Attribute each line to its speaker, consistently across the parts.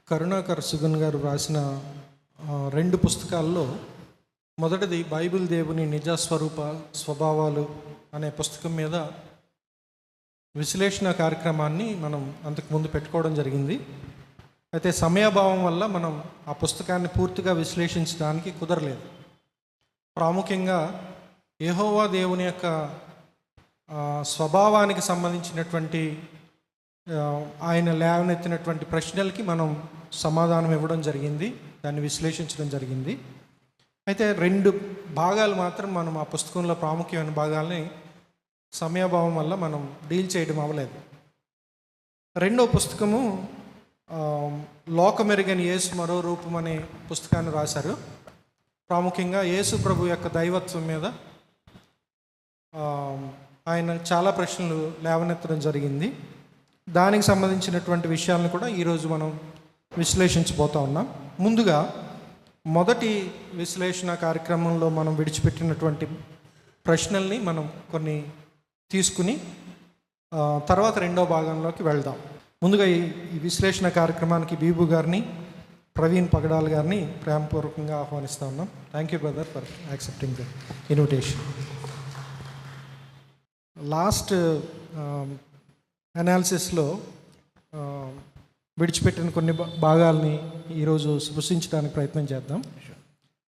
Speaker 1: కరుణాకర్ సుగన్ గారు వ్రాసిన రెండు పుస్తకాల్లో మొదటిది బైబిల్ దేవుని నిజస్వరూప స్వభావాలు అనే పుస్తకం మీద విశ్లేషణ కార్యక్రమాన్ని మనం అంతకుముందు పెట్టుకోవడం జరిగింది. అయితే సమయాభావం వల్ల మనం ఆ పుస్తకాన్ని పూర్తిగా విశ్లేషించడానికి కుదరలేదు. ప్రాముఖ్యంగా యెహోవా దేవుని యొక్క స్వభావానికి సంబంధించినటువంటి ఆయన లేవనెత్తినటువంటి ప్రశ్నలకి మనం సమాధానం ఇవ్వడం జరిగింది, దాన్ని విశ్లేషించడం జరిగింది. అయితే రెండు భాగాలు మాత్రం మనం ఆ పుస్తకంలో ప్రాముఖ్యమైన భాగాల్ని సమయాభావం వల్ల మనం డీల్ చేయడం అవ్వలేదు. రెండో పుస్తకము లోకమెరుగని యేసు మరో రూపం అనే పుస్తకాన్ని రాశారు. ప్రాముఖ్యంగా యేసు ప్రభు యొక్క దైవత్వం మీద ఆయన చాలా ప్రశ్నలు లేవనెత్తడం జరిగింది. దానికి సంబంధించినటువంటి విషయాలను కూడా ఈరోజు మనం విశ్లేషించబోతూ ఉన్నాం. ముందుగా మొదటి విశ్లేషణ కార్యక్రమంలో మనం విడిచిపెట్టినటువంటి ప్రశ్నల్ని మనం కొన్ని తీసుకుని తర్వాత రెండో భాగంలోకి వెళ్దాం. ముందుగా ఈ విశ్లేషణ కార్యక్రమానికి బీబు గారిని, ప్రవీణ్ పగడాల్ గారిని ప్రేమపూర్వకంగా ఆహ్వానిస్తూ ఉన్నాం. Thank you brother for accepting the invitation. Last అనాలిసిస్లో విడిచిపెట్టిన కొన్ని భాగాల్ని ఈరోజు స్పృశించడానికి ప్రయత్నం చేద్దాం.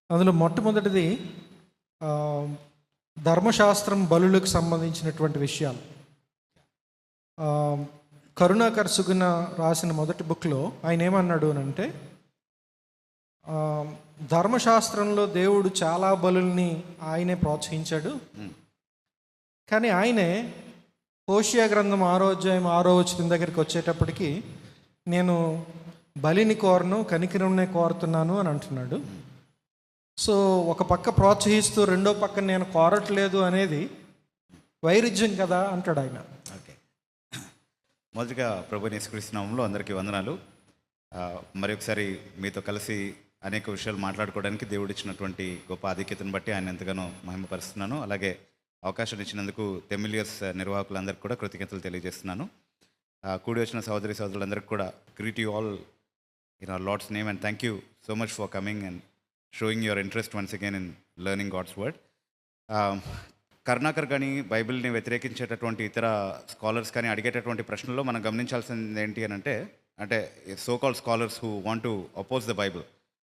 Speaker 1: అందులో మొట్టమొదటిది ధర్మశాస్త్రం బలులకు సంబంధించినటువంటి విషయాలు. కరుణాకర్ సుగుణ రాసిన మొదటి బుక్లో ఆయన ఏమన్నాడు అని అంటే, ధర్మశాస్త్రంలో దేవుడు చాలా బలుల్ని ఆయనే ప్రోత్సహించాడు, కానీ ఆయనే హోషియా గ్రంథం 6వ అధ్యాయం 6వ వచనం దగ్గరికి వచ్చేటప్పటికి నేను బలిని కోరను, కనికరంనే కోరుతున్నాను అని అంటున్నాడు. సో ఒక పక్క ప్రోత్సహిస్తూ రెండో పక్క నేను కోరట్లేదు అనేది వైరుధ్యం కదా అంటాడు ఆయన.
Speaker 2: ఓకే, మొదటిగా ప్రభుని యేసుక్రీస్తు నామములో అందరికీ వందనాలు. మరి ఒకసారి మీతో కలిసి అనేక విషయాలు మాట్లాడుకోవడానికి దేవుడు ఇచ్చినటువంటి గొప్ప ఆధిక్యతను బట్టి ఆయన ఎంతగానో మహిమపరుస్తున్నాను. అలాగే అవకాశం ఇచ్చినందుకు టెమిలియర్స్ నిర్వాహకులందరికీ కూడా కృతజ్ఞతలు తెలియజేస్తున్నాను. కూడి వచ్చిన సహోదరి సహోదరులందరికీ కూడా greet you all in our Lord's name and thank you so much for coming and showing your interest once again in learning God's word. Karunakar కానీ బైబిల్ని వ్యతిరేకించేటటువంటి ఇతర స్కాలర్స్ కానీ అడిగేటటువంటి ప్రశ్నల్లో మనం గమనించాల్సింది ఏంటి అని అంటే so called scholars who want to oppose the Bible,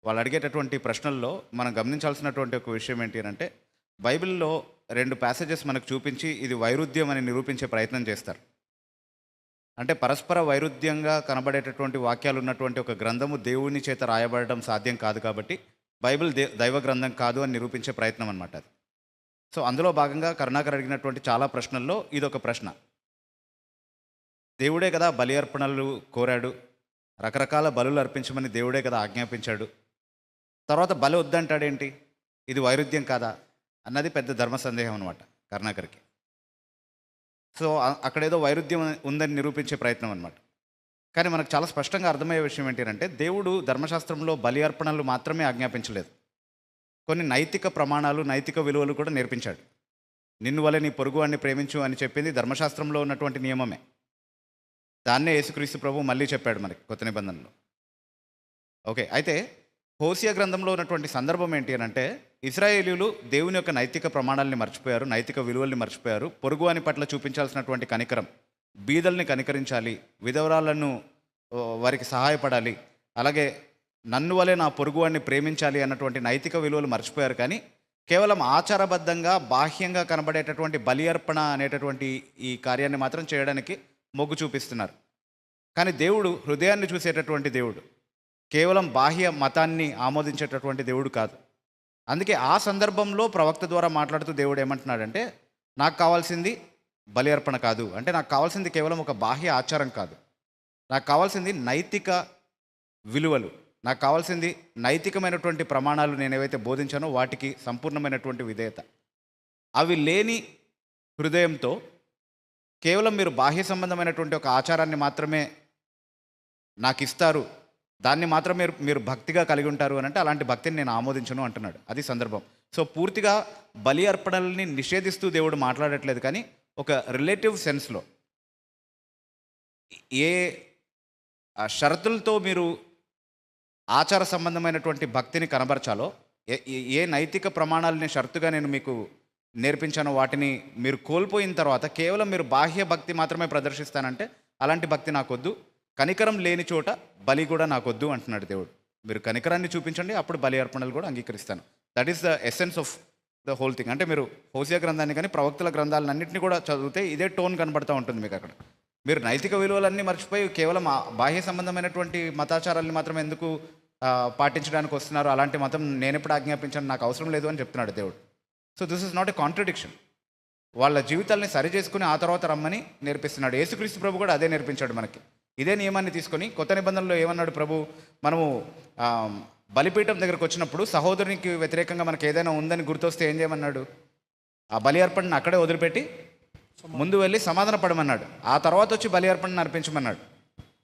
Speaker 2: వాళ్ళు అడిగేటటువంటి ప్రశ్నల్లో మనం గమనించాల్సినటువంటి ఒక విషయం ఏంటి అని అంటే, బైబిల్లో రెండు ప్యాసేజెస్ మనకు చూపించి ఇది వైరుధ్యం అని నిరూపించే ప్రయత్నం చేస్తారు. అంటే పరస్పర వైరుధ్యంగా కనబడేటటువంటి వాక్యాలు ఉన్నటువంటి ఒక గ్రంథము దేవుని చేత రాయబడడం సాధ్యం కాదు, కాబట్టి బైబిల్ దైవ గ్రంథం కాదు అని నిరూపించే ప్రయత్నం అనమాట అది. సో అందులో భాగంగా కరుణాకర్ అడిగినటువంటి చాలా ప్రశ్నల్లో ఇదొక ప్రశ్న. దేవుడే కదా బలి అర్పణలు కోరాడు, రకరకాల బలులు అర్పించమని దేవుడే కదా ఆజ్ఞాపించాడు, తర్వాత బలి వద్దంటాడేంటి, ఇది వైరుధ్యం కాదా అన్నది పెద్ద ధర్మ సందేహం అనమాట కరుణాకర్కి. సో అక్కడేదో వైరుధ్యం ఉందని నిరూపించే ప్రయత్నం అనమాట. కానీ మనకు చాలా స్పష్టంగా అర్థమయ్యే విషయం ఏంటంటే, దేవుడు ధర్మశాస్త్రంలో బలి అర్పణలు మాత్రమే ఆజ్ఞాపించలేదు, కొన్ని నైతిక ప్రమాణాలు, నైతిక విలువలు కూడా నేర్పించాడు. నిన్ను వలె నీ పొరుగువాడిని ప్రేమించు అని చెప్పింది ధర్మశాస్త్రంలో ఉన్నటువంటి నియమమే. దాన్నే యేసుక్రీస్తు ప్రభు మళ్ళీ చెప్పాడు మనకి కొత్త నిబంధనలో. ఓకే, అయితే హోషియా గ్రంథంలో ఉన్నటువంటి సందర్భం ఏంటి అని అంటే, ఇశ్రాయేలీయులు దేవుని యొక్క నైతిక ప్రమాణాలని మర్చిపోయారు, నైతిక విలువల్ని మర్చిపోయారు. పొరుగువాని పట్ల చూపించాల్సినటువంటి కనికరం, బీదల్ని కనికరించాలి, విధవరాలను వారికి సహాయపడాలి, అలాగే నన్ను వలె నా పొరుగువాడిని ప్రేమించాలి అన్నటువంటి నైతిక విలువలు మర్చిపోయారు. కానీ కేవలం ఆచారబద్ధంగా బాహ్యంగా కనబడేటటువంటి బలి అర్పణ అనేటటువంటి ఈ కార్యాన్ని మాత్రం చేయడానికి మొగ్గు చూపిస్తున్నారు. కానీ దేవుడు హృదయాన్ని చూసేటటువంటి దేవుడు, కేవలం బాహ్య మతాన్ని ఆమోదించేటటువంటి దేవుడు కాదు. అందుకే ఆ సందర్భంలో ప్రవక్త ద్వారా మాట్లాడుతూ దేవుడు ఏమంటున్నాడంటే, నాకు కావాల్సింది బలి అర్పణ కాదు, అంటే నాకు కావాల్సింది కేవలం ఒక బాహ్య ఆచారం కాదు, నాకు కావాల్సింది నైతిక విలువలు, నాకు కావాల్సింది నైతికమైనటువంటి ప్రమాణాలు, నేను ఏవైతే బోధించానో వాటికి సంపూర్ణమైనటువంటి విధేయత. అవి లేని హృదయంతో కేవలం మీరు బాహ్య సంబంధమైనటువంటి ఒక ఆచారాన్ని మాత్రమే నాకు ఇస్తారు, దాన్ని మాత్రమే మీరు భక్తిగా కలిగి ఉంటారు అని అంటే, అలాంటి భక్తిని నేను ఆమోదించను అంటున్నాడు. అది సందర్భం. సో పూర్తిగా బలి అర్పణల్ని నిషేధిస్తూ దేవుడు మాట్లాడట్లేదు, కానీ ఒక రిలేటివ్ సెన్స్లో ఏ షరతులతో మీరు ఆచార సంబంధమైనటువంటి భక్తిని కనబరచాలో, ఏ నైతిక ప్రమాణాలని షరతుగా నేను మీకు నేర్పించానో వాటిని మీరు కోల్పోయిన తర్వాత కేవలం మీరు బాహ్య భక్తి మాత్రమే ప్రదర్శిస్తానంటే అలాంటి భక్తి నాకొద్దు. కనికరం లేని చోట బలి కూడా నాకొద్దు అంటున్నాడు దేవుడు. మీరు కనికరాన్ని చూపించండి, అప్పుడు బలి అర్పణలు కూడా అంగీకరిస్తాను. That is the essence of the whole thing. అంటే మీరు హోసియా గ్రంథాన్ని కానీ ప్రవక్తల గ్రంథాలన్నింటినీ కూడా చదివితే ఇదే టోన్ కనబడుతూ ఉంటుంది మీకు అక్కడ. మీరు నైతిక విలువలన్నీ మర్చిపోయి కేవలం బాహ్య సంబంధమైనటువంటి మతాచారాలని మాత్రమే ఎందుకు పాటించడానికి వస్తున్నారు, అలాంటి మతం నేను ఎప్పుడు ఆజ్ఞాపించాను, నాకు అవసరం లేదు అని చెప్తున్నాడు దేవుడు. So this is not a contradiction. వాళ్ళ జీవితాలని సరి చేసుకుని ఆ తర్వాత రమ్మని నేర్పిస్తున్నాడు. యేసుక్రీస్తు ప్రభు కూడా అదే నేర్పించాడు మనకి. ఇదే నియమాన్ని తీసుకొని కొత్త నిబంధనలో ఏమన్నాడు ప్రభు, మనము బలిపీఠం దగ్గరకు వచ్చినప్పుడు సహోదరునికి వ్యతిరేకంగా మనకు ఏదైనా ఉందని గుర్తొస్తే ఏం చేయమన్నాడు? ఆ బలి అర్పణను అక్కడే వదిలిపెట్టి ముందు వెళ్ళి సమాధాన పడమన్నాడు. ఆ తర్వాత వచ్చి బలి అర్పణను అర్పించమన్నాడు.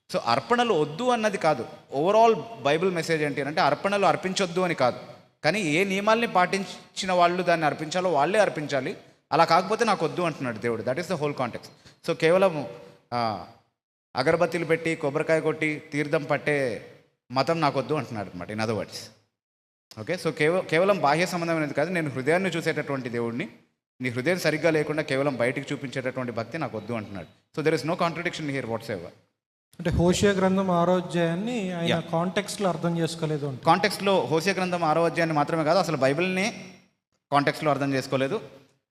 Speaker 2: సో అర్పణలు వద్దు అన్నది కాదు. ఓవరాల్ బైబిల్ మెసేజ్ ఏంటి అంటే అర్పణలు అర్పించొద్దు అని కాదు, కానీ ఏ నియమాల్ని పాటించిన వాళ్ళు దాన్ని అర్పించాలో వాళ్ళే అర్పించాలి. అలా కాకపోతే నాకు వద్దు అంటున్నాడు దేవుడు. That is the whole context. So కేవలం అగరబత్తీలు పెట్టి కొబ్బరికాయ కొట్టి తీర్థం పట్టే మతం నాకు వద్దు అంటున్నాడు అనమాట, in other words. Okay, so కేవలం బాహ్య సంబంధమైనది కాదు, నేను హృదయాన్ని చూసేటటువంటి దేవుడిని, నీ హృదయం సరిగ్గా లేకుండా కేవలం బయటికి చూపించేటటువంటి భక్తి నాకు వద్దు అంటున్నాడు. So there is no contradiction here whatsoever.
Speaker 1: అంటే హోషియా గ్రంథం 6వ అధ్యాయాన్ని ఆయన కాంటెక్స్ట్లో అర్థం చేసుకోలేదు.
Speaker 2: కాంటెక్స్ట్లో హోషియా గ్రంథం 6వ అధ్యాయాన్ని మాత్రమే కాదు, అసలు బైబిల్ని కాంటెక్స్లో అర్థం చేసుకోలేదు.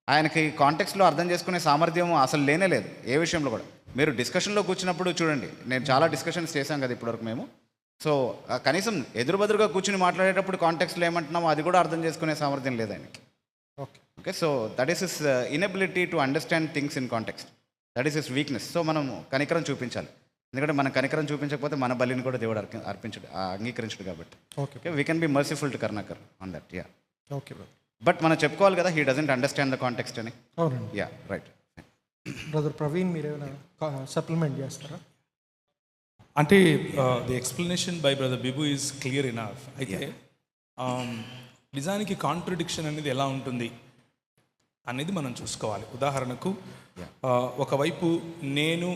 Speaker 2: ఆయనకి కాంటెక్స్లో అర్థం చేసుకునే సామర్థ్యం అసలు లేనే లేదు ఏ విషయంలో కూడా. మీరు డిస్కషన్లో కూర్చున్నప్పుడు చూడండి, నేను చాలా డిస్కషన్స్ చేశాం కదా ఇప్పటివరకు మేము. సో కనీసం ఎదురుబెదురుగా కూర్చుని మాట్లాడేటప్పుడు కాంటెక్స్లో ఏమంటున్నామో అది కూడా అర్థం చేసుకునే సామర్థ్యం లేదు ఆయనకి. Okay, so that is his inability to understand things in context. That is his weakness. So మనం కనికరం చూపించాలి, ఎందుకంటే మనం కనికరం చూపించకపోతే మన బలిని కూడా దేవుడు అంగీకరించడు కాబట్టి. Okay, we can be merciful to Karunakar on that. Yeah,
Speaker 1: okay.
Speaker 2: But మనం చెప్పుకోవాలి కదా, he doesn't understand the context అని.
Speaker 1: అవునండి.
Speaker 2: Yeah, right.
Speaker 1: బ్రదర్ ప్రవీణ్, మీరు ఏమైనా సప్లిమెంట్ చేస్తారా?
Speaker 3: అంటే the explanation by brother Bibu is clear enough. అయితే నిజానికి కాంట్రడిక్షన్ అనేది ఎలా ఉంటుంది అనేది మనం చూసుకోవాలి. ఉదాహరణకు ఒకవైపు నేను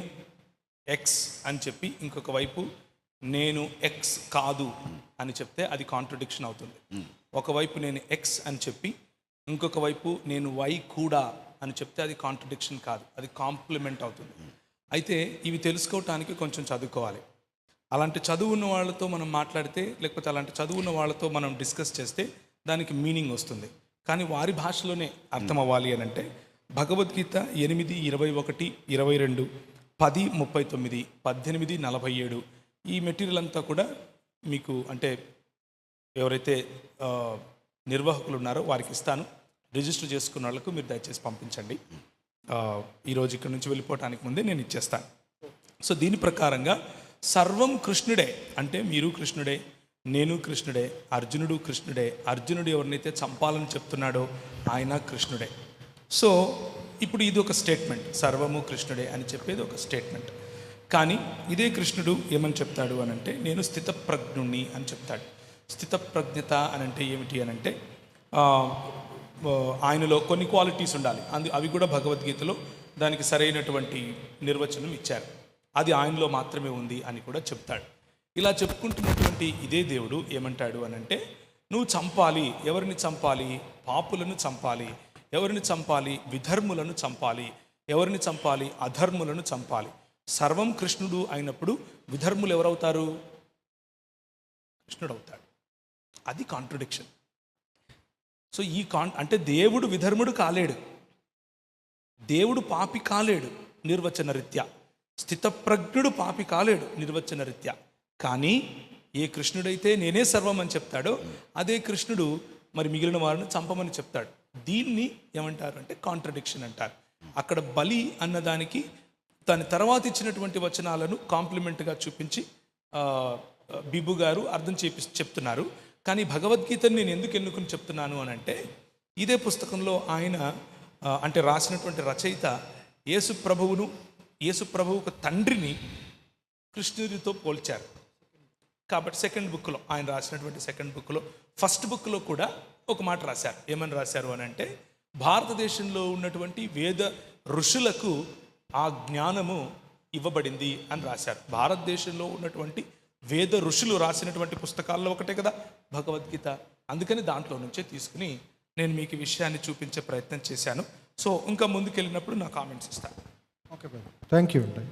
Speaker 3: ఎక్స్ అని చెప్పి ఇంకొక వైపు నేను ఎక్స్ కాదు అని చెప్తే అది కాంట్రడిక్షన్ అవుతుంది. ఒకవైపు నేను ఎక్స్ అని చెప్పి ఇంకొక వైపు నేను వై కూడా అని చెప్తే అది కాంట్రడిక్షన్ కాదు, అది కాంప్లిమెంట్ అవుతుంది. అయితే ఇవి తెలుసుకోవటానికి కొంచెం చదువుకోవాలి. అలాంటి చదువు ఉన్న వాళ్ళతో మనం మాట్లాడితే, లేకపోతే అలాంటి చదువు ఉన్న వాళ్ళతో మనం డిస్కస్ చేస్తే దానికి మీనింగ్ వస్తుంది. కానీ వారి భాషలోనే అర్థం అవ్వాలి అని అంటే భగవద్గీత 8:21, 22, 10:39, 18:47 ఈ మెటీరియల్ అంతా కూడా మీకు అంటే ఎవరైతే నిర్వాహకులు ఉన్నారో వారికి ఇస్తాను. రిజిస్టర్ చేసుకున్న వాళ్ళకు మీరు దయచేసి పంపించండి. ఈరోజు ఇక్కడ నుంచి వెళ్ళిపోవటానికి ముందే నేను ఇచ్చేస్తాను. సో దీని ప్రకారంగా సర్వం కృష్ణుడే అంటే మీరు కృష్ణుడే, నేను కృష్ణుడే, అర్జునుడు కృష్ణుడే. అర్జునుడు ఎవరినైతే చంపాలని చెప్తున్నాడో ఆయన కృష్ణుడే. సో ఇప్పుడు ఇది ఒక స్టేట్మెంట్, సర్వము కృష్ణుడే అని చెప్పేది ఒక స్టేట్మెంట్. కానీ ఇదే కృష్ణుడు ఏమని చెప్తాడు అని అంటే నేను స్థితప్రజ్ఞుణ్ణి అని చెప్తాడు. స్థితప్రజ్ఞత అని అంటే ఏమిటి అని అంటే ఆయనలో కొన్ని క్వాలిటీస్ ఉండాలి. అవి కూడా భగవద్గీతలో దానికి సరైనటువంటి నిర్వచనం ఇచ్చారు. అది ఆయనలో మాత్రమే ఉంది అని కూడా చెప్తాడు. ఇలా చెప్పుకుంటున్నటువంటి ఇదే దేవుడు ఏమంటాడు అని అంటే నువ్వు చంపాలి. ఎవరిని చంపాలి? పాపులను చంపాలి. ఎవరిని చంపాలి? విధర్ములను చంపాలి. ఎవరిని చంపాలి? అధర్ములను చంపాలి. సర్వం కృష్ణుడు అయినప్పుడు విధర్ములు ఎవరవుతారు? కృష్ణుడు అవుతాడు. అది కాంట్రడిక్షన్. సో ఈ అంటే దేవుడు విధర్ముడు కాలేడు, దేవుడు పాపి కాలేడు నిర్వచన రీత్యా, స్థితప్రజ్ఞుడు పాపి కాలేడు నిర్వచన రీత్యా. కానీ ఏ కృష్ణుడైతే నేనే సర్వం అని చెప్తాడో అదే కృష్ణుడు మరి మిగిలిన వారిని చంపమని చెప్తాడు. దీన్ని ఏమంటారు అంటే కాంట్రడిక్షన్ అంటారు. అక్కడ బలి అన్నదానికి దాని తర్వాత ఇచ్చినటువంటి వచనాలను కాంప్లిమెంట్గా చూపించి బిబు గారు అర్థం చెప్తున్నారు. కానీ భగవద్గీతను నేను ఎందుకు ఎన్నుకుని చెప్తున్నాను అని అంటే ఇదే పుస్తకంలో ఆయన అంటే రాసినటువంటి రచయిత యేసు ప్రభువుకు తండ్రిని కృష్ణుడితో పోల్చారు. కాబట్టి సెకండ్ బుక్లో ఆయన రాసినటువంటి సెకండ్ బుక్లో ఫస్ట్ బుక్లో కూడా ఒక మాట రాశారు. ఏమని రాశారు అని అంటే భారతదేశంలో ఉన్నటువంటి వేద ఋషులకు ఆ జ్ఞానము ఇవ్వబడింది అని రాశారు. భారతదేశంలో ఉన్నటువంటి వేద ఋషులు రాసినటువంటి పుస్తకాల్లో ఒకటే కదా భగవద్గీత. అందుకని దాంట్లో నుంచే తీసుకుని నేను మీకు ఈ విషయాన్ని చూపించే ప్రయత్నం చేశాను. సో ఇంకా ముందుకెళ్ళినప్పుడు నా కామెంట్స్ ఇస్తాను.
Speaker 1: ఓకే బ్రదర్, థ్యాంక్ యూ అండి.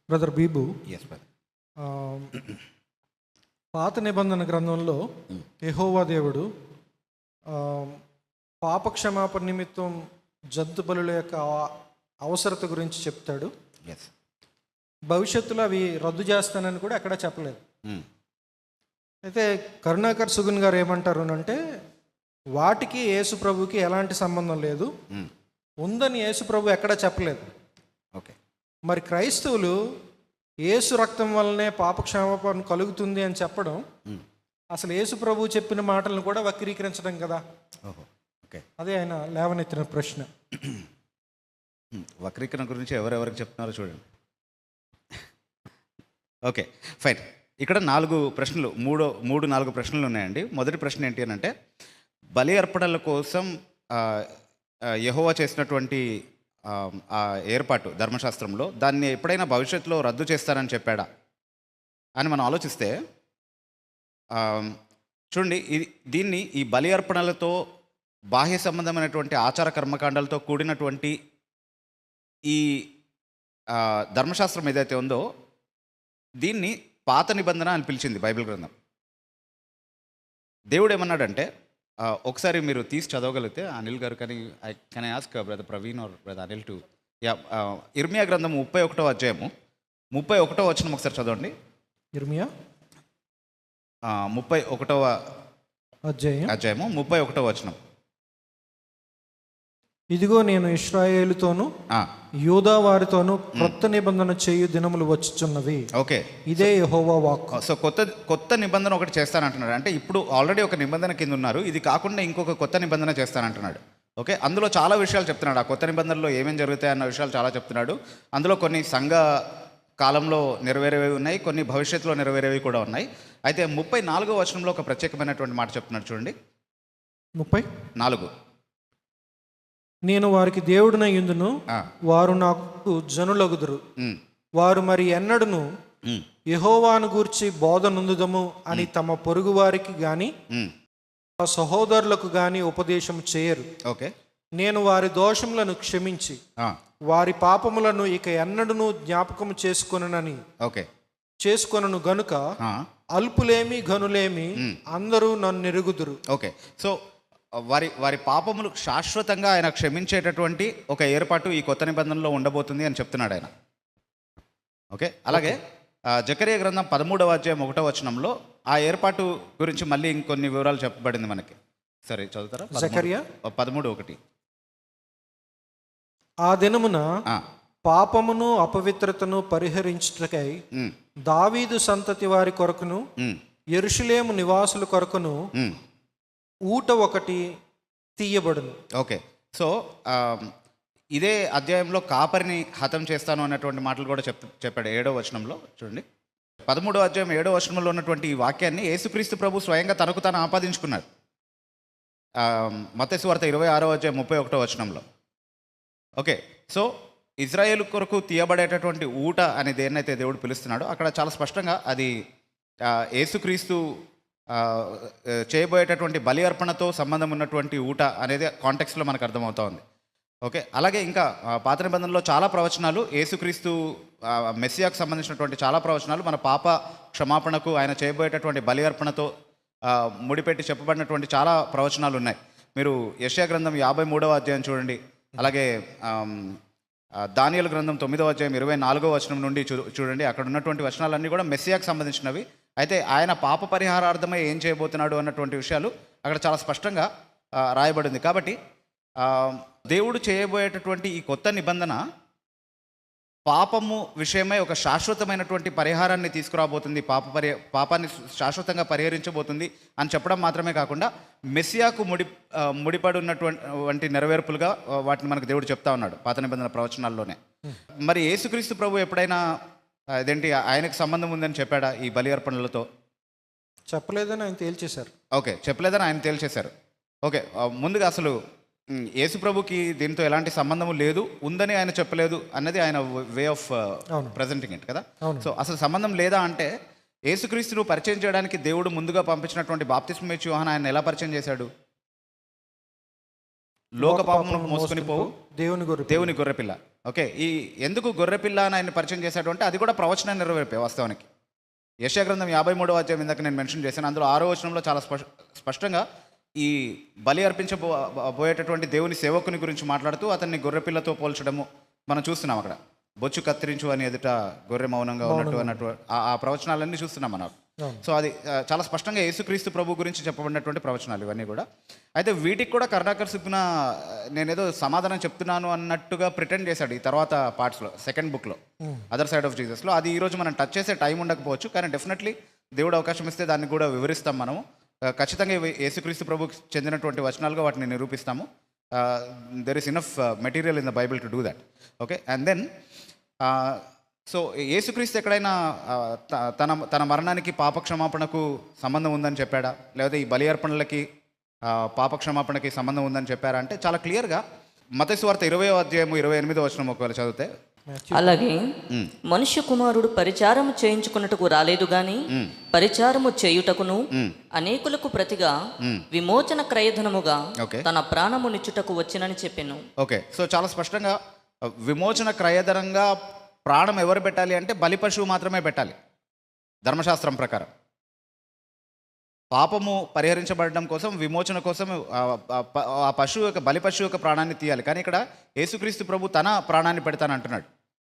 Speaker 1: Brother Bibu,
Speaker 2: yes brother.
Speaker 1: ఆ, పాత నిబంధన గ్రంథంలో యెహోవా దేవుడు ఆ, పాప క్షమాపణ నిమిత్తం జంతు బలుల యొక్క అవసరత గురించి చెప్తాడు.
Speaker 2: ఎస్.
Speaker 1: భవిష్యత్తులో అవి రద్దు చేస్తానని కూడా ఎక్కడా చెప్పలేదు. అయితే కరుణాకర్ సుగున్ గారు ఏమంటారు అంటే వాటికి యేసు ప్రభుకి ఎలాంటి సంబంధం లేదు, ఉందని యేసు ప్రభు ఎక్కడా చెప్పలేదు.
Speaker 2: ఓకే.
Speaker 1: మరి క్రైస్తవులు యేసు రక్తం వల్లనే పాప క్షమాపణ కలుగుతుంది అని చెప్పడం అసలు యేసు ప్రభు చెప్పిన మాటలను కూడా వక్రీకరించడం కదా.
Speaker 2: ఓహో, ఓకే.
Speaker 1: అదే ఆయన లేవనెత్తిన ప్రశ్న.
Speaker 2: వక్రీకరణ గురించి ఎవరెవరికి చెప్తున్నారో చూడండి. Okay, fine. ఇక్కడ 4 ప్రశ్నలు, 4 ప్రశ్నలు ఉన్నాయండి. మొదటి ప్రశ్న ఏంటి అని అంటే, బలి అర్పణల కోసం యెహోవా చేసినటువంటి ఆ ఏర్పాటు ధర్మశాస్త్రంలో దాన్ని ఎప్పుడైనా భవిష్యత్తులో రద్దు చేస్తారని చెప్పాడా అని మనం ఆలోచిస్తే, చూడండి, దీన్ని ఈ బలి అర్పణలతో బాహ్య సంబంధమైనటువంటి ఆచార కర్మకాండాలతో కూడినటువంటి ఈ ధర్మశాస్త్రం ఏదైతే ఉందో దీన్ని పాత నిబంధన అని పిలిచింది బైబిల్ గ్రంథం. దేవుడు ఏమన్నాడంటే, ఒకసారి మీరు తీసి చదవగలిగితే అనిల్ గారు, కానీ can I ask brother Praveen or brother Anil to ఇర్మియా గ్రంథం 31వ అధ్యాయము 31వ వచనం ఒకసారి చదవండి.
Speaker 1: ఇర్మియా
Speaker 2: 31వ అధ్యాయము 31వ వచనం.
Speaker 1: ఇదిగో నేను ఇశ్రాయేలుతోను యూదా వారితోను క్రొత్త నిబంధన చేయు దినములు వచ్చుచున్నవి.
Speaker 2: ఓకే,
Speaker 1: ఇదే యెహోవా వాక్కు.
Speaker 2: సో కొత్త నిబంధన ఒకటి చేస్తానంటున్నాడు. అంటే ఇప్పుడు ఆల్రెడీ ఒక నిబంధన కింద ఉన్నారు, ఇది కాకుండా ఇంకొక కొత్త నిబంధన చేస్తానంటున్నాడు. ఓకే, అందులో చాలా విషయాలు చెప్తున్నాడు. ఆ కొత్త నిబంధనలో ఏమేమి జరుగుతాయి అన్న విషయాలు చాలా చెప్తున్నాడు. అందులో కొన్ని సంఘ కాలంలో నెరవేరేవి ఉన్నాయి, కొన్ని భవిష్యత్తులో నెరవేరేవి కూడా ఉన్నాయి. అయితే 34వ వచనంలో ఒక ప్రత్యేకమైనటువంటి మాట చెప్తున్నాడు చూడండి. 34.
Speaker 1: నేను వారికి దేవుడినై యుందును, వారు నాకు జనులగుదురు. వారు మరి ఎన్నడును యెహోవాను గూర్చి బోధ నుందుదము అని తమ పొరుగు వారికి గాని సహోదరులకు గాని ఉపదేశం చేయరు.
Speaker 2: ఓకే,
Speaker 1: నేను వారి దోషములను క్షమించి వారి పాపములను ఇక ఎన్నడును జ్ఞాపకం చేసుకొనను గనుక అల్పులేమి ఘనులేమి అందరూ నన్ను ఎరుగుదురు.
Speaker 2: ఓకే, సో వారి పాపములు శాశ్వతంగా ఆయన క్షమించేటటువంటి ఒక ఏర్పాటు ఈ కొత్త నిబంధనలో ఉండబోతుంది అని చెప్తున్నాడు ఆయన. ఓకే, అలాగే జకరియా గ్రంథం 13వ అధ్యాయం 1వ వచనంలో ఆ ఏర్పాటు గురించి మళ్ళీ ఇంకొన్ని వివరాలు చెప్పబడింది మనకి. సరే చదువుతారా?
Speaker 1: జకరియా
Speaker 2: 13:1.
Speaker 1: ఆ దినమున పాపమును అపవిత్రతను పరిహరించుటకై దావీదు సంతతి వారి కొరకును యెరూషలేము నివాసుల కొరకును ఊట ఒకటి తీయబడును.
Speaker 2: ఓకే, సో ఇదే అధ్యాయంలో కాపరిని హతం చేస్తాను అన్నటువంటి మాటలు కూడా చెప్పాడు 7వ వచనంలో. చూడండి, 13వ అధ్యాయం 7వ వచనంలో ఉన్నటువంటి ఈ వాక్యాన్ని యేసుక్రీస్తు ప్రభు స్వయంగా తనకు తాను ఆపాదించుకున్నాడు. మత్తయి సువార్త 26వ అధ్యాయం 31వ వచనంలో. ఓకే, సో ఇజ్రాయేలు కొరకు తీయబడేటటువంటి ఊట అని దేన్నైతే దేవుడు పిలుస్తున్నాడో అక్కడ చాలా స్పష్టంగా అది యేసుక్రీస్తు చేయబోయేటటువంటి బలి అర్పణతో సంబంధం ఉన్నటువంటి ఊట అనేది కాంటెక్స్లో మనకు అర్థమవుతా ఉంది. ఓకే, అలాగే ఇంకా పాత నిబంధనలో చాలా ప్రవచనాలు, యేసుక్రీస్తు మెస్సియాకు సంబంధించినటువంటి చాలా ప్రవచనాలు మన పాప క్షమాపణకు ఆయన చేయబోయేటటువంటి బలి అర్పణతో ముడిపెట్టి చెప్పబడినటువంటి చాలా ప్రవచనాలు ఉన్నాయి. మీరు యెషయా గ్రంథం 53వ అధ్యాయం చూడండి. అలాగే దానియేలు గ్రంథం 9వ అధ్యాయం 24వ వచనం నుండి చూడండి. అక్కడ ఉన్నటువంటి వచనాలన్నీ కూడా మెస్సియాకు సంబంధించినవి. అయితే ఆయన పాప పరిహారార్థమై ఏం చేయబోతున్నాడు అన్నటువంటి విషయాలు అక్కడ చాలా స్పష్టంగా రాయబడింది. కాబట్టి దేవుడు చేయబోయేటటువంటి ఈ కొత్త నిబంధన పాపము విషయమై ఒక శాశ్వతమైనటువంటి పరిహారాన్ని తీసుకురాబోతుంది, పాపాన్ని శాశ్వతంగా పరిహరించబోతుంది అని చెప్పడం మాత్రమే కాకుండా మెస్సియాకు ముడిపడి ఉన్నటువంటి నెరవేర్పులుగా వాటిని మనకు దేవుడు చెప్తా ఉన్నాడు పాత నిబంధన ప్రవచనాల్లోనే. మరి యేసుక్రీస్తు ప్రభు ఎప్పుడైనా అదేంటి ఆయనకు సంబంధం ఉందని చెప్పాడా ఈ బలి అర్పణలతో?
Speaker 1: చెప్పలేదని ఆయన తేల్చేశారు.
Speaker 2: ఓకే, చెప్పలేదని ఆయన తేల్చేశారు. ఓకే, ముందుగా అసలు యేసు ప్రభుకి దీంతో ఎలాంటి సంబంధం లేదు, ఉందని ఆయన చెప్పలేదు అన్నది ఆయన వే ఆఫ్ ప్రజెంటింగ్ ఇట్ కదా. సో అసలు సంబంధం లేదా అంటే యేసుక్రీస్తును పరిచయం చేయడానికి దేవుడు ముందుగా పంపించినటువంటి బాప్తిస్మం ఇచ్చి యోహాను ఆయన ఎలా పరిచయం చేశాడు? లోక పాపమును మోసుకొని పోవు దేవుని గొర్రెపిల్ల. ఓకే, ఈ ఎందుకు గొర్రెపిల్ల అని ఆయన పరిచయం చేశాడు అంటే అది కూడా ప్రవచనం నెరవేర్పే. వాస్తవానికి యెషయా గ్రంథం 53వ అధ్యాయం ఇందాక నేను మెన్షన్ చేశాను, అందులో 6వ వచనంలో చాలా స్పష్టంగా ఈ బలి అర్పించబోయేటటువంటి దేవుని సేవకుని గురించి మాట్లాడుతూ అతన్ని గొర్రెపిల్లతో పోల్చడము మనం చూస్తున్నాం. అక్కడ బొచ్చు కత్తిరించు అని ఎదుట గొర్రె మౌనంగా ఉన్నట్టు అన్నట్టు ఆ ప్రవచనాలన్నీ చూస్తున్నాం మనం. సో అది చాలా స్పష్టంగా యేసుక్రీస్తు ప్రభు గురించి చెప్పబడినటువంటి ప్రవచనాలు ఇవన్నీ కూడా. అయితే వీటికి కూడా కరుణాకర్ సుగ్న నేనేదో సమాధానం చెప్తున్నాను అన్నట్టుగా ప్రిటెండ్ చేశాడు ఈ తర్వాత పార్ట్స్లో, సెకండ్ బుక్లో అదర్ సైడ్ ఆఫ్ జీసస్లో. అది ఈరోజు మనం టచ్ చేసే టైం ఉండకపోవచ్చు, కానీ డెఫినెట్లీ దేవుడు అవకాశం ఇస్తే దాన్ని కూడా వివరిస్తాం మనము. ఖచ్చితంగా యేసుక్రీస్తు ప్రభుకి చెందినటువంటి వచనాలుగా వాటిని నిరూపిస్తాము. There is enough material in the Bible to do that. Okay, and then so Yesukristu ఎక్కడైనా తన మరణానికి పాపక్షమాపణకు సంబంధం ఉందని చెప్పాడా, లేదా ఈ బలి అర్పణలకి పాపక్షమాపణకి సంబంధం ఉందని చెప్పారా అంటే చాలా క్లియర్గా మత్తయి సువార్త 20వ అధ్యాయము 28వ వచనం ఒకవేళ చదివితే,
Speaker 4: అలాగే మనుష్య కుమారుడు పరిచారము చేయించుకున్నట్టుకు రాలేదు గాని పరిచారము చేయుటకును అనేకులకు ప్రతిగా విమోచన క్రయధనముగా తన ప్రాణమునిచ్చుటకు వచ్చినని చెప్పాను.
Speaker 2: ఓకే, సో చాలా స్పష్టంగా విమోచన క్రయధనంగా ప్రాణం ఎవరు పెట్టాలి అంటే బలి పశువు మాత్రమే పెట్టాలి ధర్మశాస్త్రం ప్రకారం. పాపము పరిహరించబడడం కోసం, విమోచన కోసం ఆ పశువు యొక్క బలి పశువు యొక్క ప్రాణాన్ని తీయాలి. కానీ ఇక్కడ యేసుక్రీస్తు ప్రభు తన ప్రాణాన్ని పెడతానంటున్నాడు.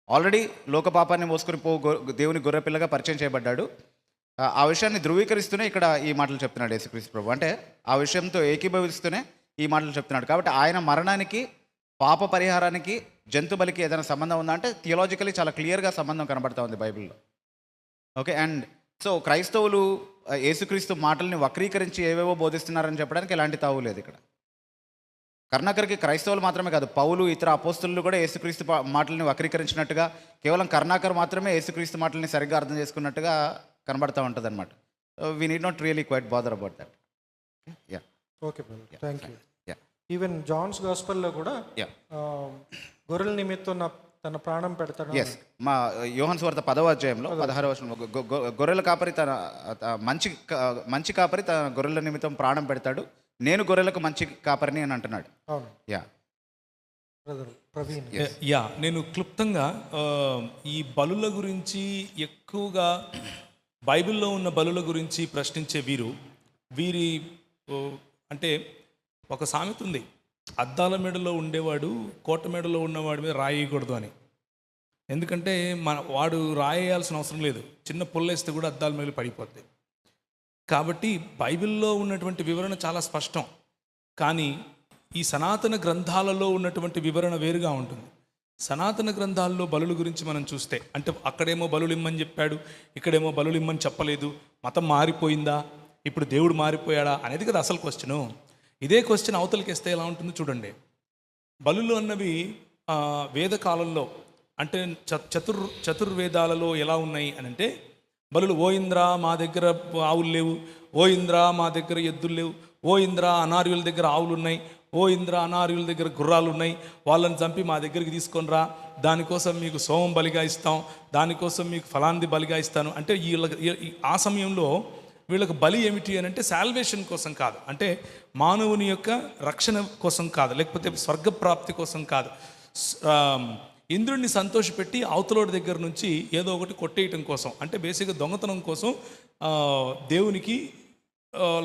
Speaker 2: ఆల్రెడీ లోక పాపాన్ని మోసుకొని దేవుని గొర్రెపిల్లగా పరిచయం చేయబడ్డాడు. ఆ విషయాన్ని ధృవీకరిస్తూనే ఇక్కడ ఈ మాటలు చెప్తున్నాడు యేసుక్రీస్తు ప్రభు. అంటే ఆ విషయంతో ఏకీభవిస్తూనే ఈ మాటలు చెప్తున్నాడు. కాబట్టి ఆయన మరణానికి, పాప పరిహారానికి, జంతు బలికి ఏదైనా సంబంధం ఉందా అంటే థియలాజికలీ చాలా క్లియర్గా సంబంధం కనబడతా ఉంది బైబిల్లో. ఓకే, అండ్ సో క్రైస్తవులు యేసుక్రీస్తు మాటల్ని వక్రీకరించి ఏవేవో బోధిస్తున్నారని చెప్పడానికి ఎలాంటి తావు లేదు ఇక్కడ. కరుణాకర్కి క్రైస్తవులు మాత్రమే కాదు, పౌలు ఇతర అపోస్తులు కూడా యేసుక్రీస్తు మాటల్ని వక్రీకరించినట్టుగా, కేవలం కరుణాకర్ మాత్రమే యేసుక్రీస్తు మాటల్ని సరిగ్గా అర్థం చేసుకున్నట్టుగా కనబడతా ఉంటుంది అనమాట. We need not really quite bother about that. Yeah,
Speaker 1: okay brother, thank you. Even John's గాస్పెల్లో కూడా గొర్రెల నిమిత్తం తన ప్రాణం పెడతాడు.
Speaker 2: ఎస్, మా యోహాను సువార్త 10వ అధ్యాయంలో 16వ వచనంలో గొర్రెల కాపరి తన మంచి కాపరి తన గొర్రెల నిమిత్తం ప్రాణం పెడతాడు, నేను గొర్రెలకు మంచి కాపరిని అని అంటున్నాడు.
Speaker 1: అవును,
Speaker 2: యా
Speaker 1: బ్రదర్ ప్రవీణ్.
Speaker 3: యా, నేను క్లుప్తంగా ఈ బలుల గురించి ఎక్కువగా బైబిల్లో ఉన్న బలుల గురించి ప్రశ్నించే వీరి అంటే ఒక సామెత ఉంది, అద్దాల మెడలో ఉండేవాడు కోట మెడలో ఉన్నవాడి మీద రాయకూడదు అని. ఎందుకంటే వాడు రాయేయాల్సిన అవసరం లేదు, చిన్న పుల్లేస్తే కూడా అద్దాల మీద పడిపోద్ది. కాబట్టి బైబిల్లో ఉన్నటువంటి వివరణ చాలా స్పష్టం, కానీ ఈ సనాతన గ్రంథాలలో ఉన్నటువంటి వివరణ వేరుగా ఉంటుంది. సనాతన గ్రంథాల్లో బలుల గురించి మనం చూస్తే, అంటే అక్కడేమో బలులు ఇమ్మని చెప్పాడు, ఇక్కడేమో బలులు ఇమ్మని చెప్పలేదు, మతం మారిపోయిందా, ఇప్పుడు దేవుడు మారిపోయాడా అనేది కదా అసలు క్వశ్చను. ఇదే క్వశ్చన్ అవతలకి ఇస్తే ఎలా ఉంటుందో చూడండి. బలులు అన్నవి వేదకాలంలో అంటే చతుర్వేదాలలో ఎలా ఉన్నాయి అని అంటే, బలులు ఓ ఇంద్ర మా దగ్గర ఆవులు లేవు, ఓ ఇంద్ర మా దగ్గర ఎద్దులు లేవు, ఓ ఇంద్ర అనార్యుల దగ్గర ఆవులు ఉన్నాయి, ఓ ఇంద్ర అనార్యుల దగ్గర గుర్రాలు ఉన్నాయి, వాళ్ళని చంపి మా దగ్గరికి తీసుకొని రా, దానికోసం మీకు సోమం బలిగా ఇస్తాం, దానికోసం మీకు ఫలాంది బలిగా ఇస్తాను అంటే ఆ సమయంలో వీళ్ళకి బలి ఏమిటి అని అంటే సాల్వేషన్ కోసం కాదు, అంటే మానవుని యొక్క రక్షణ కోసం కాదు, లేకపోతే స్వర్గప్రాప్తి కోసం కాదు, ఇంద్రుడిని సంతోషపెట్టి అవతలోడి దగ్గర నుంచి ఏదో ఒకటి కొట్టేయటం కోసం, అంటే బేసిక్గా దొంగతనం కోసం దేవునికి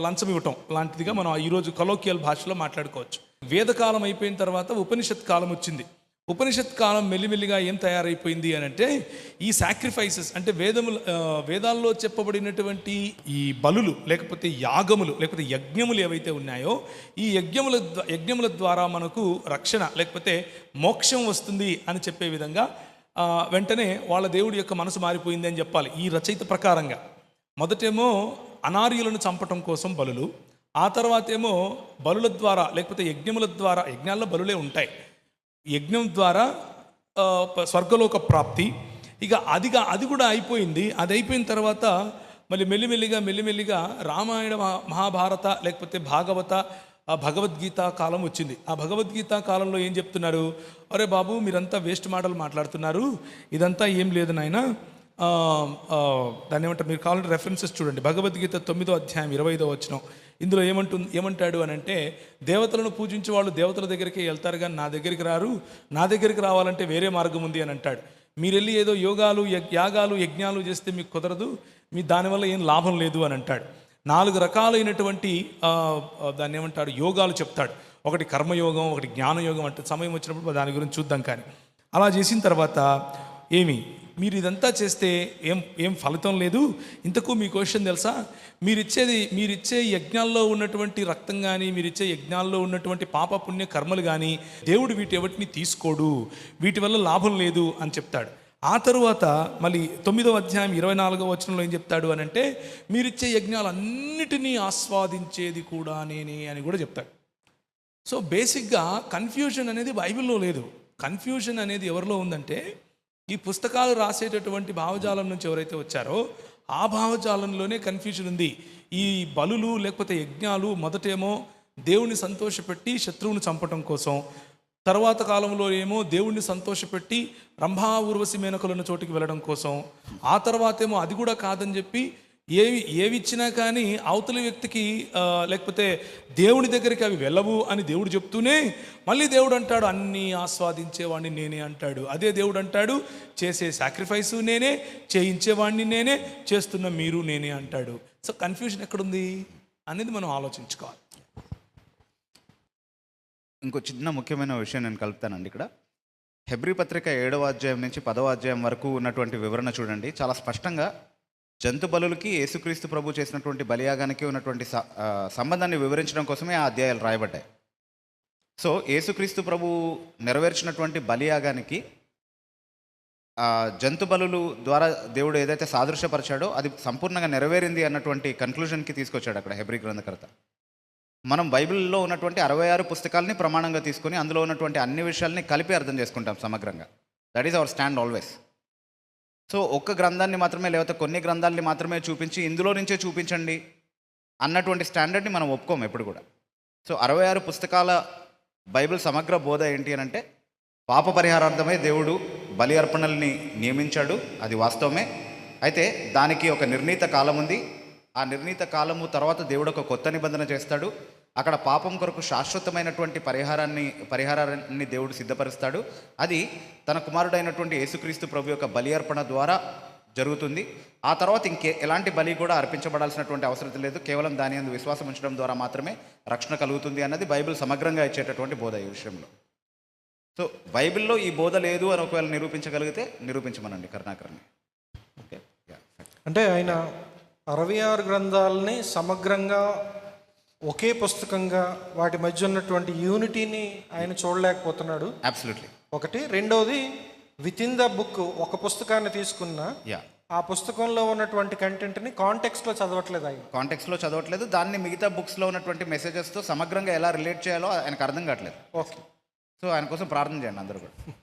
Speaker 3: లంచం ఇవ్వటం లాంటిదిగా మనం ఈరోజు కొలోకియల్ భాషలో మాట్లాడుకోవచ్చు. వేదకాలం అయిపోయిన తర్వాత ఉపనిషత్ కాలం వచ్చింది. ఉపనిషత్ కాలం మెల్లిమెల్లిగా ఏం తయారైపోయింది అని అంటే, ఈ సాక్రిఫైసెస్ అంటే వేదాల్లో చెప్పబడినటువంటి ఈ బలులు లేకపోతే యాగములు లేకపోతే యజ్ఞములు ఏవైతే ఉన్నాయో, ఈ యజ్ఞముల ద్వారా మనకు రక్షణ లేకపోతే మోక్షం వస్తుంది అని చెప్పే విధంగా వెంటనే వాళ్ళ దేవుడి యొక్క మనసు మారిపోయింది అని చెప్పాలి ఈ రచయిత ప్రకారంగా. మొదటేమో అనార్యులను చంపటం కోసం బలులు, ఆ తర్వాత ఏమో బలుల ద్వారా లేకపోతే యజ్ఞముల ద్వారా, యజ్ఞాల్లో బలులే ఉంటాయి, యజ్ఞం ద్వారా స్వర్గలోక ప్రాప్తి. ఇక అది కూడా అయిపోయింది. అది అయిపోయిన తర్వాత మళ్ళీ మెల్లిమెల్లిగా రామాయణ మహాభారత లేకపోతే భాగవత ఆ భగవద్గీత కాలం వచ్చింది. ఆ భగవద్గీత కాలంలో ఏం చెప్తున్నారు? అరే బాబు, మీరంతా వేస్ట్ మాటలు మాట్లాడుతున్నారు, ఇదంతా ఏం లేదు నాయన. దాన్ని ఏమంటారు, మీరు కావాలంటే రెఫరెన్సెస్ చూడండి. భగవద్గీత 9వ అధ్యాయం 25వ వచనం. ఇందులో ఏమంటాడు అని అంటే, దేవతలను పూజించే వాళ్ళు దేవతల దగ్గరికి వెళ్తారు కానీ నా దగ్గరికి రారు, నా దగ్గరికి రావాలంటే వేరే మార్గం ఉంది అని అంటాడు. మీరు వెళ్ళి ఏదో యాగాలు యజ్ఞాలు చేస్తే మీకు కుదరదు, మీ దానివల్ల ఏం లాభం లేదు అని అంటాడు. 4 రకాలైనటువంటి దాన్ని ఏమంటాడు, యోగాలు చెప్తాడు. ఒకటి కర్మయోగం, ఒకటి జ్ఞానయోగం. అంటే సమయం వచ్చినప్పుడు దాని గురించి చూద్దాం. కానీ అలా చేసిన తర్వాత మీరు ఇదంతా చేస్తే ఏం ఫలితం లేదు. ఇంతకు మీ క్వశ్చన్ తెలుసా, మీరిచ్చే యజ్ఞాల్లో ఉన్నటువంటి రక్తం కానీ, మీరిచ్చే యజ్ఞాల్లో ఉన్నటువంటి పాప పుణ్య కర్మలు కానీ దేవుడు వీటెవటిని తీసుకోడు, వీటి వల్ల లాభం లేదు అని చెప్తాడు. ఆ తరువాత మళ్ళీ 9వ అధ్యాయం 24వ వచనంలో ఏం చెప్తాడు అని అంటే, మీరిచ్చే యజ్ఞాలన్నిటినీ ఆస్వాదించేది కూడా నేనే అని కూడా చెప్తాడు. సో బేసిక్గా కన్ఫ్యూజన్ అనేది బైబిల్లో లేదు. కన్ఫ్యూజన్ అనేది ఎవరిలో ఉందంటే, ఈ పుస్తకాలు రాసేటటువంటి భావజాలం నుంచి ఎవరైతే వచ్చారో ఆ భావజాలంలోనే కన్ఫ్యూజన్ ఉంది. ఈ బలులు లేకపోతే యజ్ఞాలు మొదటేమో దేవుణ్ణి సంతోషపెట్టి శత్రువుని చంపటం కోసం, తర్వాత కాలంలో ఏమో దేవుణ్ణి సంతోషపెట్టి రంభా ఊర్వశి మేనకులను చోటికి వెళ్ళడం కోసం, ఆ తర్వాత ఏమో అది కూడా కాదని చెప్పి ఏవి ఇచ్చినా కానీ అవతల వ్యక్తికి లేకపోతే దేవుని దగ్గరికి అవి వెళ్ళవు అని దేవుడు చెప్తూనే మళ్ళీ దేవుడు అంటాడు అన్నీ ఆస్వాదించేవాడిని నేనే అంటాడు. అదే దేవుడు అంటాడు చేసే సాక్రిఫైసు నేనే, చేయించేవాడిని నేనే, చేస్తున్న మీరు నేనే అంటాడు. సో కన్ఫ్యూజన్ ఎక్కడుంది అనేది మనం ఆలోచించుకోవాలి.
Speaker 2: ఇంకో చిన్న ముఖ్యమైన విషయం నేను కలుపుతానండి ఇక్కడ. హెబ్రీ పత్రిక 7వ అధ్యాయం నుంచి 10వ అధ్యాయం వరకు ఉన్నటువంటి వివరణ చూడండి. చాలా స్పష్టంగా జంతు బలులకి యేసుక్రీస్తు ప్రభు చేసినటువంటి బలియాగానికి ఉన్నటువంటి సంబంధాన్ని వివరించడం కోసమే ఆ అధ్యాయాలు రాయబడ్డాయి. సో యేసుక్రీస్తు ప్రభు నెరవేర్చినటువంటి బలియాగానికి జంతు బలులు ద్వారా దేవుడు ఏదైతే సాదృశ్యపరిచాడో అది సంపూర్ణంగా నెరవేరింది అన్నటువంటి కన్క్లూజన్కి తీసుకొచ్చాడు అక్కడ హెబ్రీ గ్రంథకర్త. మనం బైబిల్లో ఉన్నటువంటి 66 పుస్తకాలని ప్రమాణంగా తీసుకొని అందులో ఉన్నటువంటి అన్ని విషయాల్ని కలిపి అర్థం చేసుకుంటాం సమగ్రంగా. That is our stand always. So ఒక్క గ్రంథాన్ని మాత్రమే లేకపోతే కొన్ని గ్రంథాలని మాత్రమే చూపించి ఇందులో నుంచే చూపించండి అన్నటువంటి స్టాండర్డ్ని మనం ఒప్పుకోము ఎప్పుడు కూడా. సో 66 పుస్తకాల బైబిల్ సమగ్ర బోధ ఏంటి అని అంటే, పాప పరిహారార్థమై దేవుడు బలి అర్పణల్ని నియమించాడు, అది వాస్తవమే. అయితే దానికి ఒక నిర్ణీత కాలం ఉంది. ఆ నిర్ణీత కాలము తర్వాత దేవుడు ఒక కొత్త నిబంధన చేస్తాడు. అక్కడ పాపం కొరకు శాశ్వతమైనటువంటి పరిహారాన్ని దేవుడు సిద్ధపరుస్తాడు. అది తన కుమారుడైనటువంటి యేసుక్రీస్తు ప్రభు యొక్క బలి అర్పణ ద్వారా జరుగుతుంది. ఆ తర్వాత ఎలాంటి బలి కూడా అర్పించబడాల్సినటువంటి అవసరం లేదు. కేవలం దాని యందు విశ్వాసం ఉంచడం ద్వారా మాత్రమే రక్షణ కలుగుతుంది అన్నది బైబిల్ సమగ్రంగా ఇచ్చేటటువంటి బోధ ఈ విషయంలో. సో బైబిల్లో ఈ బోధ లేదు అని ఒకవేళ నిరూపించగలిగితే నిరూపించమనండి కరుణాకర్ని. ఓకే,
Speaker 1: అంటే ఆయన 66 గ్రంథాలని సమగ్రంగా ఒకే పుస్తకంగా వాటి మధ్య ఉన్నటువంటి యూనిటీని ఆయన చూడలేకపోతున్నాడు.
Speaker 2: అబ్సల్యూట్లీ.
Speaker 1: ఒకటి. రెండవది, విత్ ఇన్ ద బుక్ ఒక పుస్తకాన్ని తీసుకున్నా ఆ పుస్తకంలో ఉన్నటువంటి కంటెంట్ని కాంటెక్స్ట్లో చదవట్లేదు. ఆయన
Speaker 2: కాంటెక్స్ట్లో చదవట్లేదు. దాన్ని మిగతా బుక్స్లో ఉన్నటువంటి మెసేజెస్తో సమగ్రంగా ఎలా రిలేట్ చేయాలో ఆయనకు అర్థం కావట్లేదు.
Speaker 1: ఓకే.
Speaker 2: సో ఆయన కోసం ప్రార్థన చేయండి అందరూ కూడా.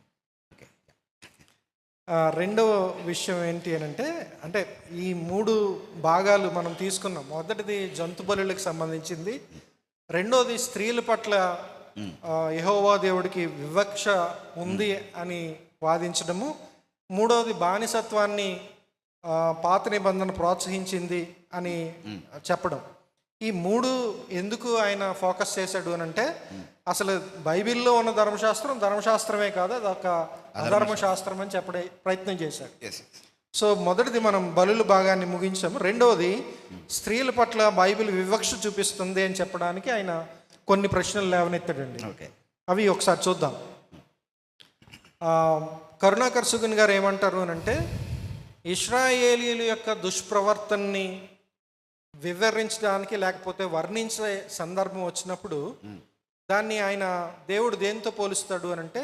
Speaker 1: రెండవ విషయం ఏంటి అని అంటే ఈ 3 భాగాలు మనం తీసుకున్నాం. మొదటిది జంతు బలులకు సంబంధించింది, రెండోది స్త్రీల పట్ల యెహోవా దేవుడికి వివక్ష ఉంది అని వాదించడము, మూడవది బానిసత్వాన్ని పాత నిబంధన ప్రోత్సహించింది అని చెప్పడం. ఈ 3 ఎందుకు ఆయన ఫోకస్ చేశాడు అని అంటే, అసలు బైబిల్లో ఉన్న ధర్మశాస్త్రమే కాదు, అది ఒక అధర్మశాస్త్రం అని చెప్పడే ప్రయత్నం చేశాడు. సో మొదటిది మనం బలుల భాగాన్ని ముగించాము. రెండవది, స్త్రీల పట్ల బైబిల్ వివక్ష చూపిస్తుంది అని చెప్పడానికి ఆయన కొన్ని ప్రశ్నలు లేవనెత్తాడండి. అవి ఒకసారి చూద్దాం. కరుణాకర్ సుగున్ గారు ఏమంటారు అని అంటే, ఇశ్రాయేలీయుల యొక్క దుష్ప్రవర్తనని వివరించడానికి లేకపోతే వర్ణించే సందర్భం వచ్చినప్పుడు దాన్ని ఆయన దేవుడు దేంతో పోలుస్తాడు అని అంటే,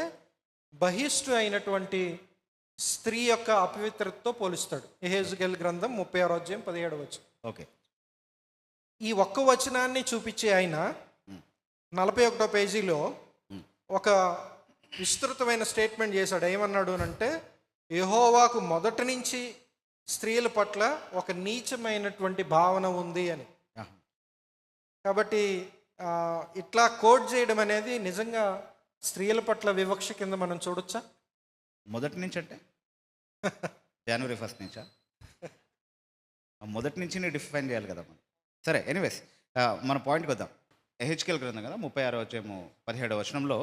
Speaker 1: బహిష్టు అయినటువంటి స్త్రీ యొక్క అపవిత్రతతో పోలుస్తాడు. యెహెజ్కేలు గ్రంథం 36వ అధ్యాయం 17వ వచనం.
Speaker 2: ఓకే.
Speaker 1: ఈ ఒక్క వచనాన్ని చూపించి ఆయన 41వ పేజీలో ఒక విస్తృతమైన స్టేట్మెంట్ చేశాడు. ఏమన్నాడు అని అంటే, యెహోవాకు మొదటి నుంచి స్త్రీల పట్ల ఒక నీచమైనటువంటి భావన ఉంది అని. కాబట్టి ఆ, ఇట్లా కోడ్ చేయడం అనేది నిజంగా స్త్రీల పట్ల వివక్ష కింద మనం చూడొచ్చా?
Speaker 2: మొదటి నుంచి అంటే జనవరి 1 నుంచా? మొదటి నుంచి నేను డిఫైన్ చేయాలి కదా మనం. సరే, ఎనీవేస్ మన పాయింట్కి వద్దాం. ఎహెచ్కేల్ గ్రంథం కదా 36వ అధ్యాయము 17వ వచనంలో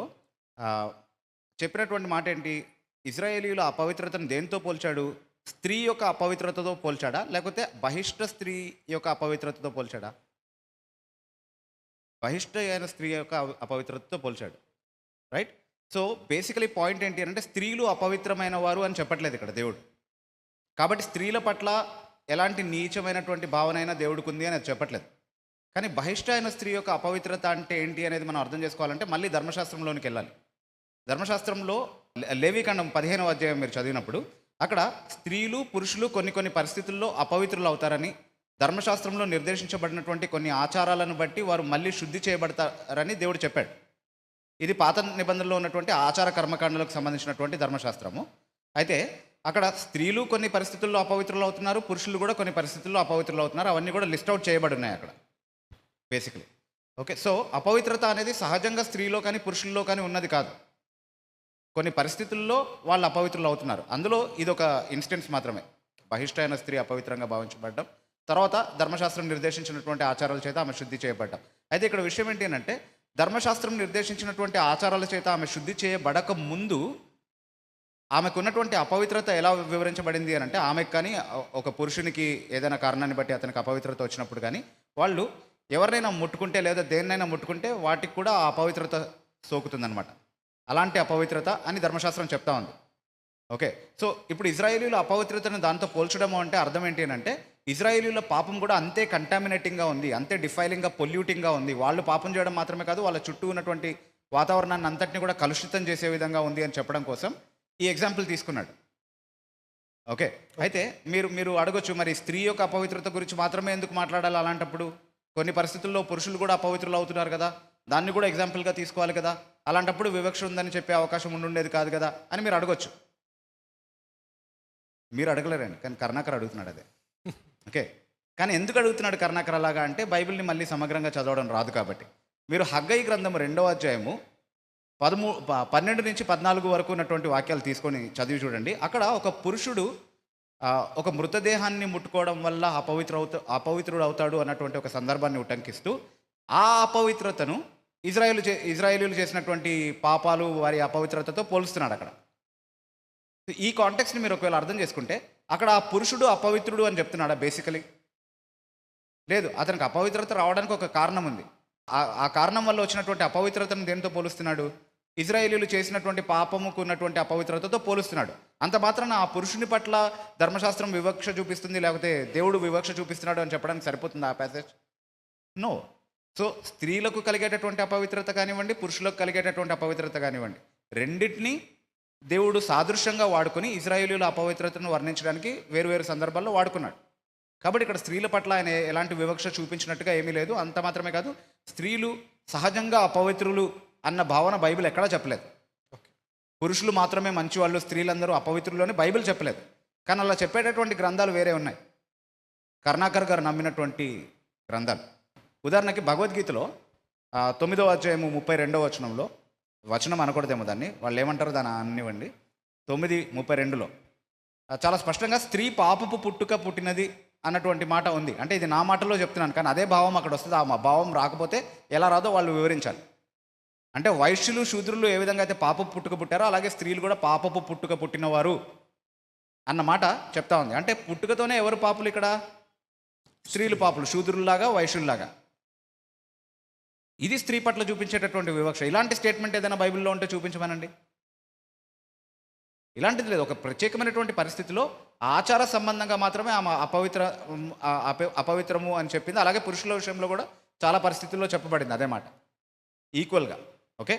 Speaker 2: ఆ, చెప్పినటువంటి మాట ఏంటి? ఇశ్రాయేలీయుల అపవిత్రతను దేనితో పోల్చాడు? స్త్రీ యొక్క అపవిత్రతతో పోల్చాడా, లేకపోతే బహిష్ట స్త్రీ యొక్క అపవిత్రతతో పోల్చాడా? బహిష్ట అయిన స్త్రీ యొక్క అపవిత్రతతో పోల్చాడు, రైట్? సో బేసికలీ పాయింట్ ఏంటి అంటే స్త్రీలు అపవిత్రమైన వారు అని చెప్పట్లేదు ఇక్కడ దేవుడు. కాబట్టి స్త్రీల పట్ల ఎలాంటి నీచమైనటువంటి భావన అయినా దేవుడికి ఉంది అని అది చెప్పట్లేదు. కానీ బహిష్ట అయిన స్త్రీ యొక్క అపవిత్రత అంటే ఏంటి అనేది మనం అర్థం చేసుకోవాలంటే మళ్ళీ ధర్మశాస్త్రంలోనికి వెళ్ళాలి. ధర్మశాస్త్రంలో లేవికాండం 15వ అధ్యాయం మీరు చదివినప్పుడు అక్కడ స్త్రీలు పురుషులు కొన్ని కొన్ని పరిస్థితుల్లో అపవిత్రులు అవుతారని, ధర్మశాస్త్రంలో నిర్దేశించబడినటువంటి కొన్ని ఆచారాలను బట్టి వారు మళ్ళీ శుద్ధి చేయబడతారని దేవుడు చెప్పాడు. ఇది పాత నిబంధనలో ఉన్నటువంటి ఆచార కర్మకాండలకు సంబంధించినటువంటి ధర్మశాస్త్రము. అయితే అక్కడ స్త్రీలు కొన్ని పరిస్థితుల్లో అపవిత్రులు అవుతున్నారు, పురుషులు కూడా కొన్ని పరిస్థితుల్లో అపవిత్రులు అవుతున్నారు. అవన్నీ కూడా లిస్ట్ అవుట్ చేయబడి ఉన్నాయి అక్కడ బేసికలీ. ఓకే, సో అపవిత్రత అనేది సహజంగా స్త్రీలో కానీ పురుషుల్లో కానీ ఉన్నది కాదు. కొన్ని పరిస్థితుల్లో వాళ్ళు అపవిత్రులు అవుతున్నారు. అందులో ఇది ఒక ఇన్స్టెన్స్ మాత్రమే, బహిష్ట అయిన స్త్రీ అపవిత్రంగా భావించబడ్డం, తర్వాత ధర్మశాస్త్రం నిర్దేశించినటువంటి ఆచారాల చేత ఆమె శుద్ధి చేయబడ్డం. అయితే ఇక్కడ విషయం ఏంటి అంటే ధర్మశాస్త్రం నిర్దేశించినటువంటి ఆచారాల చేత ఆమె శుద్ధి చేయబడక ముందు ఆమెకు ఉన్నటువంటి అపవిత్రత ఎలా వివరించబడింది అని అంటే, ఆమెకు కానీ ఒక పురుషునికి ఏదైనా కారణాన్ని బట్టి అతనికి అపవిత్రత వచ్చినప్పుడు కానీ వాళ్ళు ఎవరినైనా ముట్టుకుంటే లేదా దేన్నైనా ముట్టుకుంటే వాటికి కూడా ఆ అపవిత్రత సోకుతుందనమాట. అలాంటి అపవిత్రత అని ధర్మశాస్త్రం చెప్తా ఉంది. ఓకే, సో ఇప్పుడు ఇజ్రాయేలీల అపవిత్రతను దాంతో పోల్చడము అంటే అర్థం ఏంటి అని అంటే ఇజ్రాయేలీల పాపం కూడా అంతే కంటామినేటింగ్గా ఉంది, అంతే డిఫైలింగ్గా, పొల్యూటింగ్గా ఉంది. వాళ్ళు పాపం చేయడం మాత్రమే కాదు, వాళ్ళ చుట్టూ ఉన్నటువంటి వాతావరణాన్ని అంతటిని కూడా కలుషితం చేసే విధంగా ఉంది అని చెప్పడం కోసం ఈ ఎగ్జాంపుల్ తీసుకున్నాడు. ఓకే, అయితే మీరు అడగొచ్చు, మరి స్త్రీ యొక్క అపవిత్రత గురించి మాత్రమే ఎందుకు మాట్లాడాలి? అలాంటప్పుడు కొన్ని పరిస్థితుల్లో పురుషులు కూడా అపవిత్రులు అవుతున్నారు కదా, దాన్ని కూడా ఎగ్జాంపుల్గా తీసుకోవాలి కదా, అలాంటప్పుడు వివక్ష ఉందని చెప్పే అవకాశం ఉండుండేది కాదు కదా అని మీరు అడగొచ్చు. మీరు అడగలేరండి, కానీ కరుణాకర్ అడుగుతున్నాడు అదే. ఓకే, కానీ ఎందుకు అడుగుతున్నాడు కరుణాకర్ అలాగా అంటే బైబిల్ని మళ్ళీ సమగ్రంగా చదవడం రాదు కాబట్టి. మీరు హగ్గయి గ్రంథం 2వ అధ్యాయము 12 నుంచి 14 వరకు ఉన్నటువంటి వాక్యాలు తీసుకొని చదివి చూడండి. అక్కడ ఒక పురుషుడు ఒక మృతదేహాన్ని ముట్టుకోవడం వల్ల అపవిత్రుడు అవుతాడు అన్నటువంటి ఒక సందర్భాన్ని ఉటంకిస్తూ ఆ అపవిత్రతను ఇజ్రాయేలీలు చేసినటువంటి పాపాలు, వారి అపవిత్రతతో పోలుస్తున్నాడు అక్కడ. ఈ కాంటెక్స్ని మీరు ఒకవేళ అర్థం చేసుకుంటే అక్కడ ఆ పురుషుడు అపవిత్రుడు అని చెప్తున్నాడా? బేసికలీ లేదు, అతనికి అపవిత్రత రావడానికి ఒక కారణం ఉంది. ఆ కారణం వల్ల వచ్చినటువంటి అపవిత్రతను దేనితో పోలుస్తున్నాడు? ఇజ్రాయేలీలు చేసినటువంటి పాపముకు ఉన్నటువంటి అపవిత్రతతో పోలుస్తున్నాడు. అంత మాత్రాన ఆ పురుషుని పట్ల ధర్మశాస్త్రం వివక్ష చూపిస్తుంది, లేకపోతే దేవుడు వివక్ష చూపిస్తున్నాడు అని చెప్పడానికి సరిపోతుంది ఆ ప్యాసేజ్? నో. సో స్త్రీలకు కలిగేటటువంటి అపవిత్రత కానివ్వండి, పురుషులకు కలిగేటటువంటి అపవిత్రత కానివ్వండి, రెండింటినీ దేవుడు సాదృశ్యంగా వాడుకొని ఇజ్రాయేలీల అపవిత్రతను వర్ణించడానికి వేరువేరు సందర్భాల్లో వాడుకున్నాడు. కాబట్టి ఇక్కడ స్త్రీల పట్ల ఆయన ఎలాంటి వివక్ష చూపించినట్టుగా ఏమీ లేదు. అంత మాత్రమే కాదు, స్త్రీలు సహజంగా అపవిత్రులు అన్న భావన బైబిల్ ఎక్కడా చెప్పలేదు. పురుషులు మాత్రమే మంచివాళ్ళు, స్త్రీలందరూ అపవిత్రులు అని బైబిల్ చెప్పలేదు. కానీ అలా చెప్పేటటువంటి గ్రంథాలు వేరే ఉన్నాయి, కరుణాకర్ గారు నమ్మినటువంటి గ్రంథాలు. ఉదాహరణకి భగవద్గీతలో 9వ అధ్యాయము 32వ వచనంలో, వచనం అనకూడదేమో దాన్ని, వాళ్ళు ఏమంటారు దాన్ని అనివ్వండి, 9:32లో చాలా స్పష్టంగా స్త్రీ పాపపు పుట్టుక పుట్టినది అన్నటువంటి మాట ఉంది. అంటే ఇది నా మాటలో చెప్తున్నాను, కానీ అదే భావం అక్కడ వస్తుంది. ఆ భావం రాకపోతే ఎలా రాదో వాళ్ళు వివరించాలి. అంటే వైశ్యులు, శూద్రులు ఏ విధంగా అయితే పాపపు పుట్టుక పుట్టారో అలాగే స్త్రీలు కూడా పాపపు పుట్టుక పుట్టినవారు అన్న మాట చెప్తా ఉంది. అంటే పుట్టుకతోనే ఎవరు పాపులు ఇక్కడ? స్త్రీలు పాపులు, శూద్రుల్లాగా, వైశ్యుల్లాగా. ఇది స్త్రీ పట్ల చూపించేటటువంటి వివక్ష. ఇలాంటి స్టేట్మెంట్ ఏదైనా బైబిల్లో ఉంటే చూపించమనండి. ఇలాంటిది లేదు. ఒక ప్రత్యేకమైనటువంటి పరిస్థితిలో ఆచార సంబంధంగా మాత్రమే ఆమె అపవిత్రము అని చెప్పింది. అలాగే పురుషుల విషయంలో కూడా చాలా పరిస్థితుల్లో చెప్పబడింది అదే మాట ఈక్వల్గా. Okay,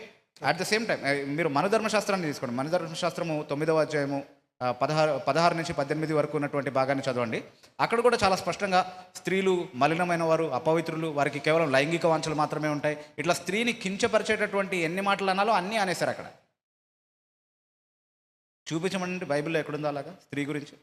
Speaker 2: at the same time మీరు మనధర్మశాస్త్రాన్ని తీసుకోండి. మనధర్మశాస్త్రము 9వ అధ్యాయము 16 నుంచి 18 వరకు ఉన్నటువంటి భాగాన్ని చదవండి. అక్కడ కూడా చాలా స్పష్టంగా స్త్రీలు మలినమైన వారు, అపవిత్రులు, వారికి కేవలం లైంగిక వాంఛలు మాత్రమే ఉంటాయి, ఇట్లా స్త్రీని కించపరిచేటటువంటి ఎన్ని మాటలు అనాలో అన్నీ అనేశారు అక్కడ. చూపించమండి బైబిల్లో ఎక్కడుందో అలాగా స్త్రీ గురించి.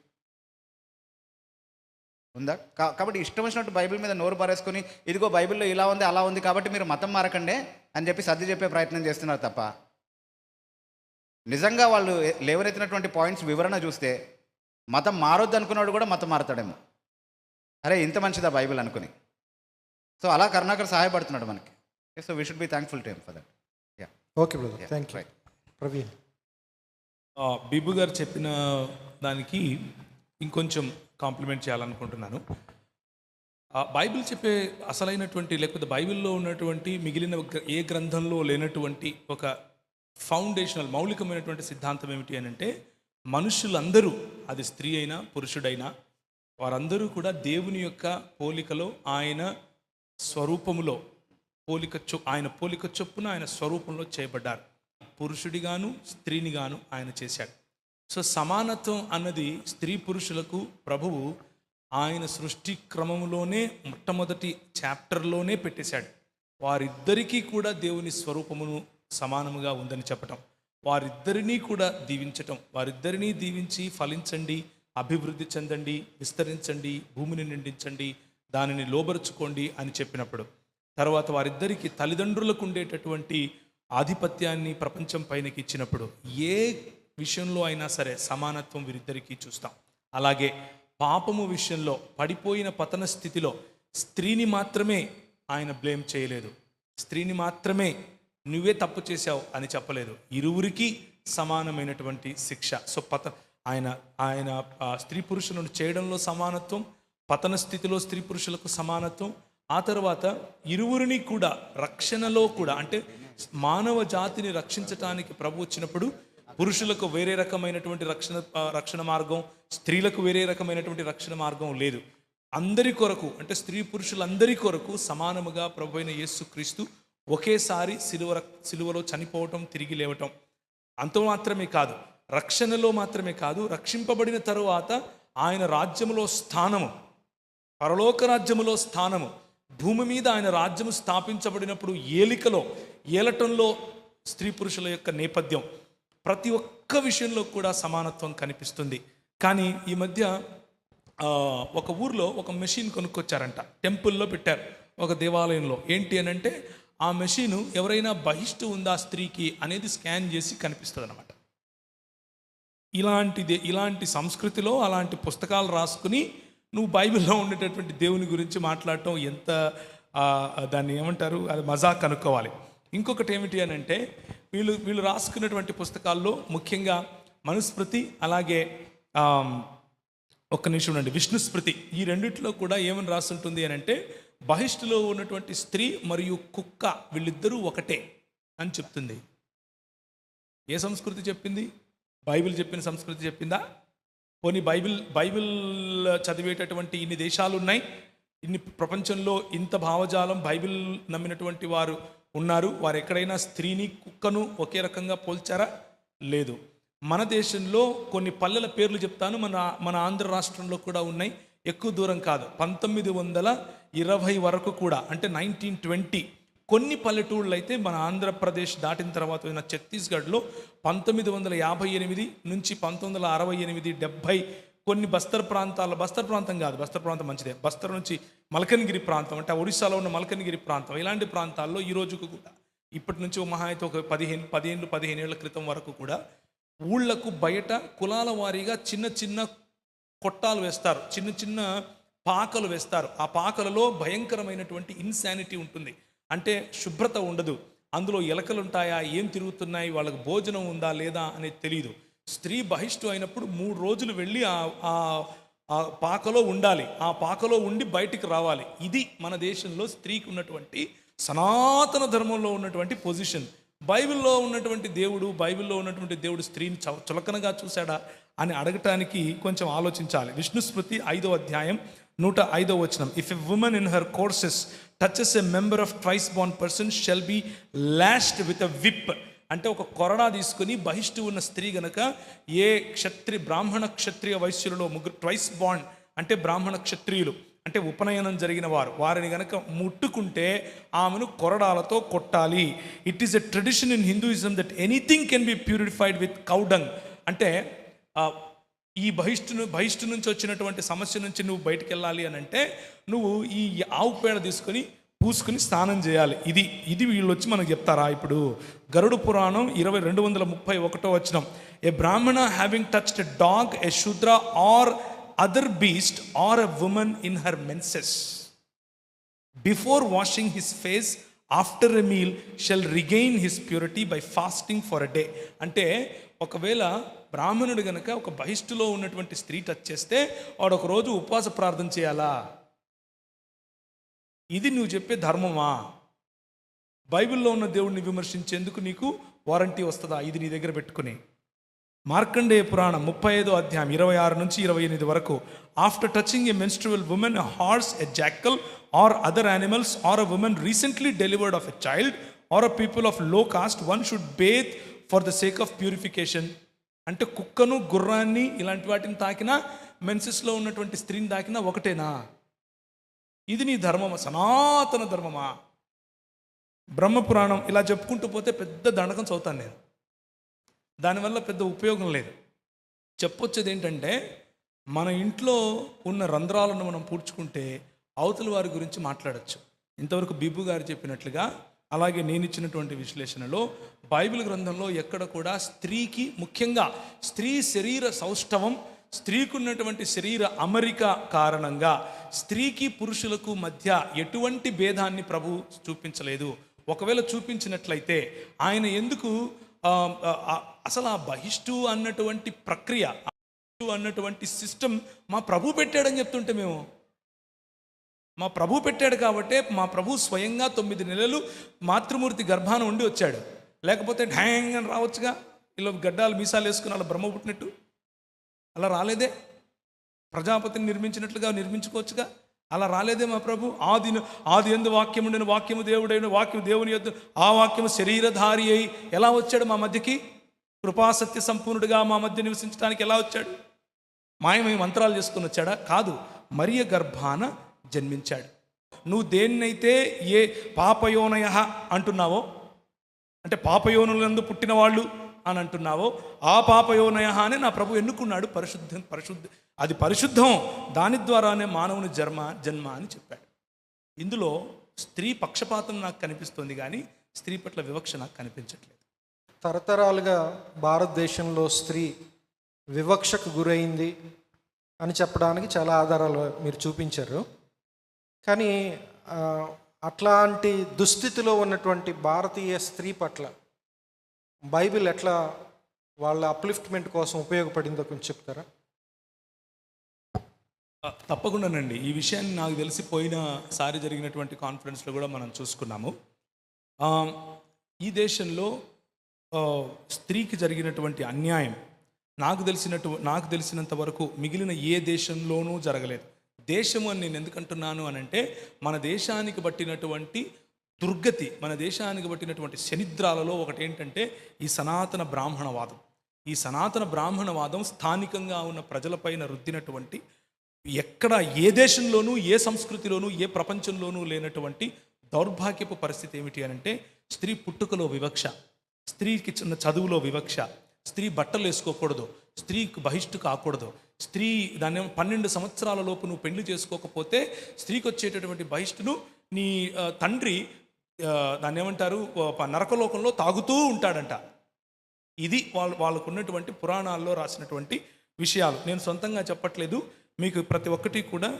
Speaker 2: ఉందా? కాబట్టి ఇష్టం వచ్చినట్టు బైబిల్ మీద నోరు పారేసుకొని ఇదిగో బైబిల్లో ఇలా ఉంది అలా ఉంది కాబట్టి మీరు మతం మారకండే అని చెప్పి సర్ది చెప్పే ప్రయత్నం చేస్తున్నారు తప్ప నిజంగా వాళ్ళు లేవనెత్తినటువంటి పాయింట్స్ వివరణ చూస్తే మతం మారొద్దు అనుకున్నాడు కూడా మతం మారతాడేమో. అరే ఇంత మంచిదా బైబిల్ అనుకుని. సో అలా కరుణాకర్ సహాయపడుతున్నాడు మనకి. So we should be thankful to him for that. Yeah
Speaker 1: okay brother, thank you. Praveen.
Speaker 3: Bibu గారు చెప్పిన దానికి ఇంకొంచెం కాంప్లిమెంట్ చేయాలనుకుంటున్నాను. బైబిల్ చెప్పే అసలైనటువంటి లేకపోతే బైబిల్లో ఉన్నటువంటి మిగిలిన ఏ గ్రంథంలో లేనటువంటి ఒక ఫౌండేషనల్ మౌలికమైనటువంటి సిద్ధాంతం ఏమిటి అని అంటే, మనుషులందరూ అది స్త్రీ అయినా పురుషుడైనా వారందరూ కూడా దేవుని యొక్క పోలికలో ఆయన స్వరూపములో ఆయన పోలిక చొప్పున ఆయన స్వరూపంలో చేయబడ్డారు. పురుషుడిగాను స్త్రీనిగాను ఆయన చేశాడు. సో సమానత్వం అన్నది స్త్రీ పురుషులకు ప్రభువు ఆయన సృష్టి క్రమంలోనే మొట్టమొదటి చాప్టర్లోనే పెట్టేశాడు. వారిద్దరికీ కూడా దేవుని స్వరూపమును సమానముగా ఉందని చెప్పటం, వారిద్దరినీ కూడా దీవించటం, వారిద్దరినీ దీవించి ఫలించండి, అభివృద్ధి చెందండి, విస్తరించండి, భూమిని నిండించండి, దానిని లోబరుచుకోండి అని చెప్పినప్పుడు, తర్వాత వారిద్దరికీ తల్లిదండ్రులకు ఉండేటటువంటి ఆధిపత్యాన్ని ప్రపంచం పైనకి ఇచ్చినప్పుడు ఏ విషయంలో అయినా సరే సమానత్వం వీరిద్దరికీ చూస్తాం. అలాగే పాపము విషయంలో పడిపోయిన పతన స్థితిలో స్త్రీని మాత్రమే ఆయన బ్లేమ్ చేయలేదు, స్త్రీని మాత్రమే నువ్వే తప్పు చేశావు అని చెప్పలేదు, ఇరువురికి సమానమైనటువంటి శిక్ష. సో ఆయన స్త్రీ పురుషులను చేయడంలో సమానత్వం, పతన స్థితిలో స్త్రీ పురుషులకు సమానత్వం, ఆ తర్వాత ఇరువురిని కూడా రక్షణలో కూడా అంటే మానవ జాతిని రక్షించటానికి ప్రభు వచ్చినప్పుడు పురుషులకు వేరే రకమైనటువంటి రక్షణ మార్గం, స్త్రీలకు వేరే రకమైనటువంటి రక్షణ మార్గం లేదు. అందరి కొరకు అంటే స్త్రీ పురుషులందరి కొరకు సమానముగా ప్రభు అయిన యేసుక్రీస్తు ఒకేసారి సిలువలో చనిపోవటం, తిరిగి లేవటం. అంత మాత్రమే కాదు, రక్షణలో మాత్రమే కాదు, రక్షింపబడిన తరువాత ఆయన రాజ్యములో స్థానము, పరలోక రాజ్యములో స్థానము, భూమి మీద ఆయన రాజ్యము స్థాపించబడినప్పుడు ఏలటంలో స్త్రీ పురుషుల యొక్క నేపథ్యం, ప్రతి ఒక్క విషయంలో కూడా సమానత్వం కనిపిస్తుంది. కానీ ఈ మధ్య ఒక ఊర్లో ఒక మెషిన్ కొనుక్కొచ్చారంట, టెంపుల్లో పెట్టారు ఒక దేవాలయంలో. ఏంటి అని అంటే ఆ మెషిన్ ఎవరైనా బహిష్టు ఉందా స్త్రీకి అనేది స్కాన్ చేసి కనిపిస్తుంది అనమాట. ఇలాంటి సంస్కృతిలో అలాంటి పుస్తకాలు రాసుకుని నువ్వు బైబిల్లో ఉండేటటువంటి దేవుని గురించి మాట్లాడటం ఎంత దాన్ని ఏమంటారు, అది మజాక్ అనుకోవాలి. ఇంకొకటి ఏమిటి అని అంటే వీళ్ళు రాసుకున్నటువంటి పుస్తకాల్లో ముఖ్యంగా మనుస్మృతి, అలాగే ఒక్క నిమిషం ఉండండి, విష్ణుస్మృతి, ఈ రెండిట్లో కూడా ఏమని రాస్తుంటుంది అని అంటే బహిష్టులో ఉన్నటువంటి స్త్రీ మరియు కుక్క వీళ్ళిద్దరూ ఒకటే అని చెప్తుంది. ఏ సంస్కృతి చెప్పింది? బైబిల్ చెప్పిన సంస్కృతి చెప్పిందా? పోనీ బైబిల్ చదివేటటువంటి ఇన్ని దేశాలు ఉన్నాయి, ఇన్ని ప్రపంచంలో ఇంత భావజాలం బైబిల్ నమ్మినటువంటి వారు ఉన్నారు, వారు ఎక్కడైనా స్త్రీని కుక్కను ఒకే రకంగా పోల్చారా? లేదు. మన దేశంలో కొన్ని పల్లెల పేర్లు చెప్తాను, మన ఆంధ్ర రాష్ట్రంలో కూడా ఉన్నాయి, ఎక్కువ దూరం కాదు, 1920 వరకు కూడా అంటే 1920 కొన్ని పల్లెటూళ్ళు అయితే మన ఆంధ్రప్రదేశ్ దాటిన తర్వాత ఉన్న ఛత్తీస్గఢ్లో 1958 నుంచి 1968, 70 కొన్ని బస్తర్ ప్రాంతం మంచిదే, బస్తర్ నుంచి మల్కన్గిరి ప్రాంతం అంటే ఒడిశాలో ఉన్న మల్కన్గిరి ప్రాంతం, ఇలాంటి ప్రాంతాల్లో ఈ రోజుకు కూడా ఇప్పటి నుంచి మహా అయితే ఒక 15 ఏళ్ల క్రితం వరకు కూడా ఊళ్ళకు బయట కులాల వారీగా చిన్న కొట్టాలు వేస్తారు, చిన్న పాకలు వేస్తారు. ఆ పాకలలో భయంకరమైనటువంటి ఇన్సానిటీ ఉంటుంది, అంటే శుభ్రత ఉండదు, అందులో ఎలకలు ఉంటాయా, ఏం తిరుగుతున్నాయి, వాళ్ళకి భోజనం ఉందా లేదా అనేది తెలియదు. స్త్రీ బహిష్టు అయినప్పుడు 3 రోజులు వెళ్ళి ఆ పాకలో ఉండాలి, ఆ పాకలో ఉండి బయటికి రావాలి. ఇది మన దేశంలో స్త్రీకి ఉన్నటువంటి సనాతన ధర్మంలో ఉన్నటువంటి పొజిషన్. బైబిల్లో ఉన్నటువంటి దేవుడు స్త్రీని చులకనగా చూశాడా అని అడగటానికి కొంచెం ఆలోచించాలి. విష్ణుస్మృతి 5వ అధ్యాయం 105వ వచనం, if a woman in her courses touches a member of twice born person shall be lashed with a whip. అంటే ఒక కొరడా తీసుకుని బహిష్టు ఉన్న స్త్రీ గనక ఏ బ్రాహ్మణ క్షత్రియ వైశ్యులలో ట్వైస్ బాండ్ అంటే బ్రాహ్మణ క్షత్రియులు అంటే ఉపనయనం జరిగిన వారిని గనక ముట్టుకుంటే ఆమెను కొరడాలతో కొట్టాలి. It is a tradition in Hinduism that anything can be purified with cow dung. అంటే ఈ బహిష్టు నుంచి వచ్చినటువంటి సమస్య నుంచి నువ్వు బయటికి వెళ్ళాలి అని అంటే నువ్వు ఈ ఆవు పేడ తీసుకొని పూసుకుని స్నానం చేయాలి. ఇది వీళ్ళు వచ్చి మనకు చెప్తారా? ఇప్పుడు గరుడ పురాణం 231 వచనం, a Brahmana having touched a dog, a Shudra or other beast or a woman in her menses before washing his face after a meal shall regain his purity by fasting for a day. అంటే ఒకవేళ బ్రాహ్మణుడు గనక ఒక బహిష్టులో ఉన్నటువంటి స్త్రీ touch చేస్తే వాడు ఒక రోజు ఉపవాస ప్రార్థన చేయాలా? ఇది నువ్వు చెప్పే ధర్మమా? బైబిల్లో ఉన్న దేవుడిని విమర్శించేందుకు నీకు వారంటీ వస్తుందా? ఇది నీ దగ్గర పెట్టుకుని. మార్కండేయ పురాణం 35వ అధ్యాయం 26 నుంచి 28 వరకు, after touching a menstrual women, a horse, a jackal or other animals or a women recently delivered of a child or a people of low caste, one should bathe for the sake of purification. అంటే కుక్కను, గుర్రాన్ని ఇలాంటి వాటిని తాకినా, మెన్సెస్లో ఉన్నటువంటి స్త్రీని తాకినా ఒకటేనా? ఇది నీ ధర్మమా? సనాతన ధర్మమా? బ్రహ్మపురాణం ఇలా చెప్పుకుంటూ పోతే పెద్ద దండకం చదువుతాను నేను. దానివల్ల పెద్ద ఉపయోగం లేదు. చెప్పొచ్చేది ఏంటంటే, మన ఇంట్లో ఉన్న రంధ్రాలను మనం పూడ్చుకుంటే అవతల వారి గురించి మాట్లాడచ్చు. ఇంతవరకు బిబ్బు గారు చెప్పినట్లుగా, అలాగే నేను ఇచ్చినటువంటి విశ్లేషణలో బైబిల్ గ్రంథంలో ఎక్కడ కూడా స్త్రీకి, ముఖ్యంగా స్త్రీ శరీర సౌష్ఠవం, స్త్రీకి ఉన్నటువంటి శరీర అమరిక కారణంగా స్త్రీకి పురుషులకు మధ్య ఎటువంటి భేదాన్ని ప్రభు చూపించలేదు. ఒకవేళ చూపించినట్లయితే ఆయన ఎందుకు అసలు ఆ బహిష్టు అన్నటువంటి ప్రక్రియ, అన్నటువంటి సిస్టమ్ మా ప్రభు పెట్టాడని చెప్తుంటే మేము, మా ప్రభు పెట్టాడు కాబట్టి మా ప్రభు స్వయంగా 9 నెలలు మాతృమూర్తి గర్భాన ఉండి వచ్చాడు. లేకపోతే ఢ్యాంగ్ అని రావచ్చుగా, ఇలా గడ్డాలు మీసాలు వేసుకుని అలా బ్రహ్మ పుట్టినట్టు అలా రాలేదే. ప్రజాపతిని నిర్మించినట్లుగా నిర్మించుకోవచ్చుగా, అలా రాలేదే మా ప్రభు. ఆది యందు వాక్యం ఉండిన, వాక్యము దేవుడైన, వాక్యం దేవుని యొద్ద, ఆ వాక్యము శరీరధారి అయి ఎలా వచ్చాడు మా మధ్యకి? కృపాసత్య సంపూర్ణుడిగా మా మధ్య నివసించడానికి ఎలా వచ్చాడు? మాయమై మంత్రాలు చేసుకుని వచ్చాడా? కాదు, మరియ గర్భాన జన్మించాడు. నువ్వు దేన్నైతే ఏ పాపయోనయ అంటున్నావో, అంటే పాపయోనులందు పుట్టిన వాళ్ళు అని అంటున్నావో, ఆ పాపయోనయ అనే నా ప్రభు ఎన్నుకున్నాడు. అది పరిశుద్ధం, దాని ద్వారానే మానవుని జన్మ అని చెప్పాడు. ఇందులో స్త్రీ పక్షపాతం నాకు కనిపిస్తుంది, కానీ స్త్రీ పట్ల వివక్ష నాకు కనిపించట్లేదు.
Speaker 1: తరతరాలుగా భారతదేశంలో స్త్రీ వివక్షకు గురైంది అని చెప్పడానికి చాలా ఆధారాలు మీరు చూపించారు. కానీ అట్లాంటి దుస్థితిలో ఉన్నటువంటి భారతీయ స్త్రీ పట్ల బైబిల్ ఎట్లా వాళ్ళ అప్లిఫ్ట్మెంట్ కోసం ఉపయోగపడిందో కొంచెం చెప్తారా?
Speaker 3: తప్పకుండానండి. ఈ విషయాన్ని నాకు తెలిసిపోయినసారి జరిగినటువంటి కాన్ఫరెన్స్లో కూడా మనం చూసుకున్నాము. ఈ దేశంలో స్త్రీకి జరిగినటువంటి అన్యాయం నాకు తెలిసినంత వరకు మిగిలిన ఏ దేశంలోనూ జరగలేదు. దేశము అని నేను ఎందుకంటున్నాను అని అంటే, మన దేశానికి బట్టినటువంటి దుర్గతి, మన దేశానికి బట్టినటువంటి శనిద్రాలలో ఒకటి ఏంటంటే ఈ సనాతన బ్రాహ్మణవాదం. ఈ సనాతన బ్రాహ్మణవాదం స్థానికంగా ఉన్న ప్రజలపైన రుద్దినటువంటి, ఎక్కడ ఏ దేశంలోనూ, ఏ సంస్కృతిలోనూ, ఏ ప్రపంచంలోనూ లేనటువంటి దౌర్భాగ్యపు పరిస్థితి ఏమిటి అని అంటే, స్త్రీ పుట్టుకలో వివక్ష, స్త్రీకి చిన్న చదువులో వివక్ష, స్త్రీ బట్టలు వేసుకోకూడదు, స్త్రీకి బహిష్టు కాకూడదు, స్త్రీ దాన్ని 12 సంవత్సరాల లోపు నువ్వు పెళ్లి చేసుకోకపోతే స్త్రీకి వచ్చేటటువంటి బహిష్టును నీ తండ్రి దాన్ని ఏమంటారు, నరకలోకంలో తాగుతూ ఉంటాడంట. ఇది వాళ్ళకు ఉన్నటువంటి పురాణాల్లో రాసినటువంటి విషయాలు. నేను సొంతంగా చెప్పట్లేదు, మీకు ప్రతి ఒక్కటి కూడా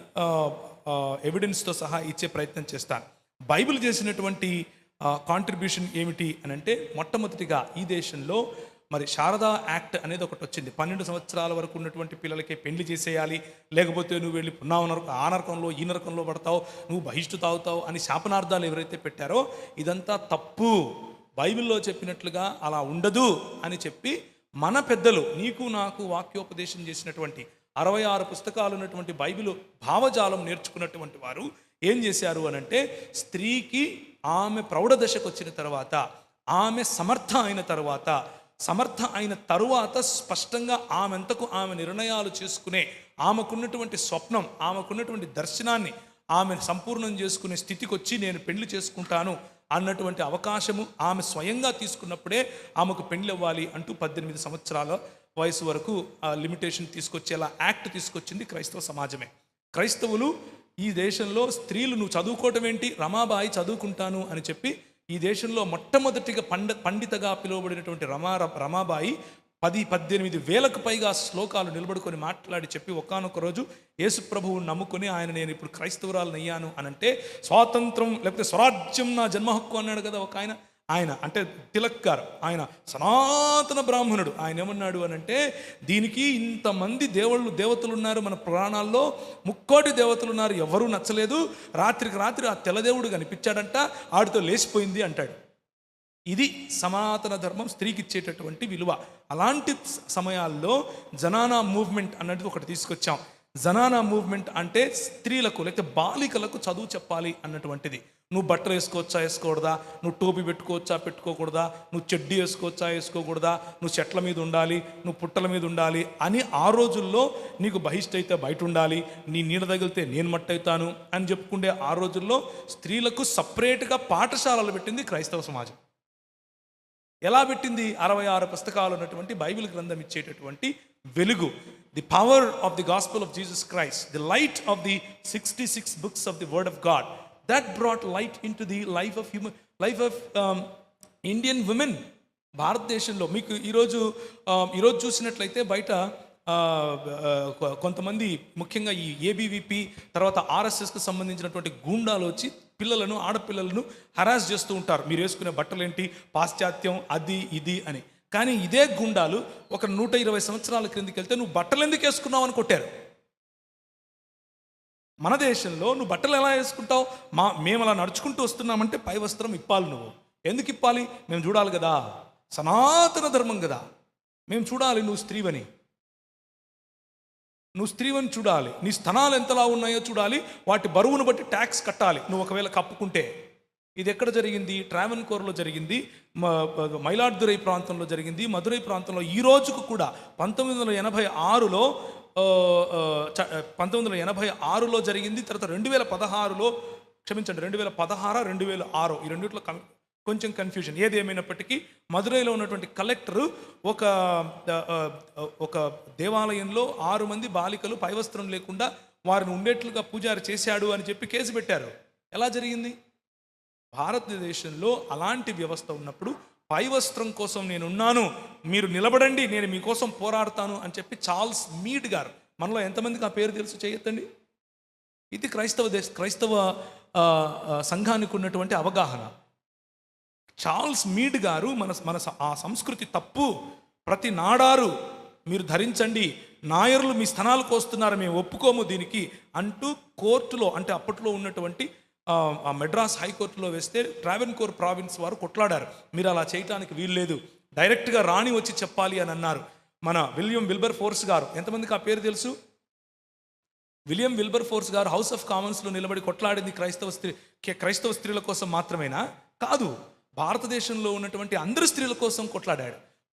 Speaker 3: ఎవిడెన్స్తో సహా ఇచ్చే ప్రయత్నం చేస్తాను. బైబిల్ చేసినటువంటి కాంట్రిబ్యూషన్ ఏమిటి అని అంటే, మొట్టమొదటిగా ఈ దేశంలో మరి శారదా యాక్ట్ అనేది ఒకటి వచ్చింది. 12 సంవత్సరాల వరకు ఉన్నటువంటి పిల్లలకే పెళ్లి చేసేయాలి, లేకపోతే నువ్వు వెళ్ళి ఆ నరకంలో ఈ నరకంలో పడతావు, నువ్వు బహిష్టు తాగుతావు అని శాపనార్థాలు ఎవరైతే పెట్టారో ఇదంతా తప్పు, బైబిల్లో చెప్పినట్లుగా అలా ఉండదు అని చెప్పి మన పెద్దలు నీకు నాకు వాక్యోపదేశం చేసినటువంటి 66 పుస్తకాలు ఉన్నటువంటి బైబిల్ భావజాలం నేర్చుకున్నటువంటి వారు ఏం చేశారు అని అంటే, స్త్రీకి ఆమె ప్రౌఢ దశకు వచ్చిన తర్వాత, ఆమె సమర్థ అయిన తరువాత స్పష్టంగా ఆమెంతకు ఆమె నిర్ణయాలు చేసుకునే, ఆమెకున్నటువంటి స్వప్నం, ఆమెకున్నటువంటి దర్శనాన్ని ఆమె సంపూర్ణం చేసుకునే స్థితికి వచ్చి నేను పెళ్లి చేసుకుంటాను అన్నటువంటి అవకాశము ఆమె స్వయంగా తీసుకున్నప్పుడే ఆమెకు పెళ్లి అవ్వాలి అంటూ 18 సంవత్సరాల వయసు వరకు ఆ లిమిటేషన్ తీసుకొచ్చేలా యాక్ట్ తీసుకొచ్చింది క్రైస్తవ సమాజమే. క్రైస్తవులు ఈ దేశంలో స్త్రీలు నువ్వు చదువుకోవటం ఏంటి, రమాబాయి చదువుకుంటాను అని చెప్పి ఈ దేశంలో మొట్టమొదటిగా పండితగా పిలువబడినటువంటి రమాబాయి 18 వేలకు పైగా శ్లోకాలు నిలబడుకొని మాట్లాడి చెప్పి ఒకానొక రోజు యేసు ప్రభువుని నమ్ముకొని ఆయన నేను ఇప్పుడు క్రైస్తవురాలను అయ్యాను అనంటే, స్వాతంత్రం లేకపోతే స్వరాజ్యం నా జన్మ హక్కు అన్నాడు కదా ఒక ఆయన అంటే తిలక్ గారు. ఆయన సనాతన బ్రాహ్మణుడు. ఆయన ఏమన్నాడు అనంటే, దీనికి ఇంతమంది దేవతలు ఉన్నారు మన పురాణాల్లో, 3 దేవతలు ఉన్నారు, ఎవరూ నచ్చలేదు, రాత్రికి రాత్రి ఆ తెల్లదేవుడు కనిపించాడంట, ఆడితో లేచిపోయింది అంటాడు. ఇది సనాతన ధర్మం స్త్రీకి ఇచ్చేటటువంటి విలువ. అలాంటి సమయాల్లో జనానా మూవ్మెంట్ అన్నది ఒకటి తీసుకొచ్చాం. జనానా మూవ్మెంట్ అంటే స్త్రీలకు లేకపోతే బాలికలకు చదువు చెప్పాలి అన్నటువంటిది. నువ్వు బట్టలు వేసుకోవచ్చా వేసుకోకూడదా, నువ్వు టోపీ పెట్టుకోవచ్చా పెట్టుకోకూడదా, నువ్వు చెడ్డీ వేసుకోవచ్చా వేసుకోకూడదా, నువ్వు చెట్ల మీద ఉండాలి, నువ్వు పుట్టల మీద ఉండాలి అని ఆ రోజుల్లో, నీకు బహిష్ట అయితే బయట ఉండాలి, నీ నీడ తగిలితే నేను మట్టవుతాను అని చెప్పుకుంటే ఆ రోజుల్లో స్త్రీలకు సపరేట్గా పాఠశాలలు పెట్టింది క్రైస్తవ సమాజం. ఎలా పెట్టింది? 66 పుస్తకాలు ఉన్నటువంటి బైబిల్ గ్రంథం ఇచ్చేటటువంటి వెలుగు, the power of the gospel of Jesus Christ, the light of the 66 books of the word of God, that brought light in to the life of Indian women. భారతదేశంలో మీకు ఈరోజు చూసినట్లయితే బయట కొంతమంది ముఖ్యంగా ఈ ఏబీవీపీ తర్వాత ఆర్ఎస్ఎస్కి సంబంధించినటువంటి గూండాలు వచ్చి ఆడపిల్లలను హరాస్ చేస్తూ ఉంటారు. మీరు వేసుకునే బట్టలేంటి, పాశ్చాత్యం, అది ఇది అని. కానీ ఇదే గుండాలు ఒక 120 సంవత్సరాల క్రిందికి వెళ్తే నువ్వు బట్టలు ఎందుకు వేసుకున్నావు అని కొట్టారు. మన దేశంలో నువ్వు బట్టలు ఎలా వేసుకుంటావు, మేము అలా నడుచుకుంటూ వస్తున్నామంటే పై వస్త్రం ఇప్పాలి. నువ్వు ఎందుకు ఇప్పాలి? మేము చూడాలి కదా, సనాతన ధర్మం కదా, మేము చూడాలి నువ్వు స్త్రీవని చూడాలి, నీ స్థనాలు ఎంతలా ఉన్నాయో చూడాలి, వాటి బరువును బట్టి ట్యాక్స్ కట్టాలి నువ్వు ఒకవేళ కప్పుకుంటే. ఇది ఎక్కడ జరిగింది? ట్రావెన్కోర్లో జరిగింది, మైలాడ్దురై ప్రాంతంలో జరిగింది, మదురై ప్రాంతంలో. ఈ రోజుకు కూడా 1986లో జరిగింది. తర్వాత 2016లో 2006 ఈ రెండిట్లో కొంచెం కన్ఫ్యూజన్. ఏది ఏమైనప్పటికీ మదురైలో ఉన్నటువంటి కలెక్టరు ఒక దేవాలయంలో 6 మంది బాలికలు పైవస్త్రం లేకుండా వారిని ఉండేట్లుగా పూజారి చేశాడు అని చెప్పి కేసు పెట్టారు. ఎలా జరిగింది? భారతదేశంలో అలాంటి వ్యవస్థ ఉన్నప్పుడు పైవస్త్రం కోసం నేనున్నాను, మీరు నిలబడండి, నేను మీకోసం పోరాడతాను అని చెప్పి చార్ల్స్ మీడ్ గారు, మనలో ఎంతమందికి ఆ పేరు తెలుసు చేయొద్దండి. ఇది క్రైస్తవ సంఘానికి ఉన్నటువంటి అవగాహన. చార్ల్స్ మీడ్ గారు మన ఆ సంస్కృతి తప్పు, ప్రతి నాడారు మీరు ధరించండి, నాయర్లు మీ స్థనాలు కోస్తున్నారు, మేము ఒప్పుకోము దీనికి అంటూ కోర్టులో, అంటే అప్పట్లో ఉన్నటువంటి మెడ్రాస్ హైకోర్టులో వేస్తే ట్రావెన్కోర్ ప్రావిన్స్ వారు కొట్లాడారు. మీరు అలా చేయటానికి వీల్లేదు, డైరెక్ట్గా రాణి వచ్చి చెప్పాలి అని అన్నారు. మన విలియం విల్బర్ ఫోర్స్ గారు, ఎంతమందికి ఆ పేరు తెలుసు? విలియం విల్బర్ ఫోర్స్ గారు హౌస్ ఆఫ్ కామన్స్లో నిలబడి కొట్లాడింది క్రైస్తవ స్త్రీల కోసం మాత్రమేనా? కాదు, భారతదేశంలో ఉన్నటువంటి అందరి స్త్రీల కోసం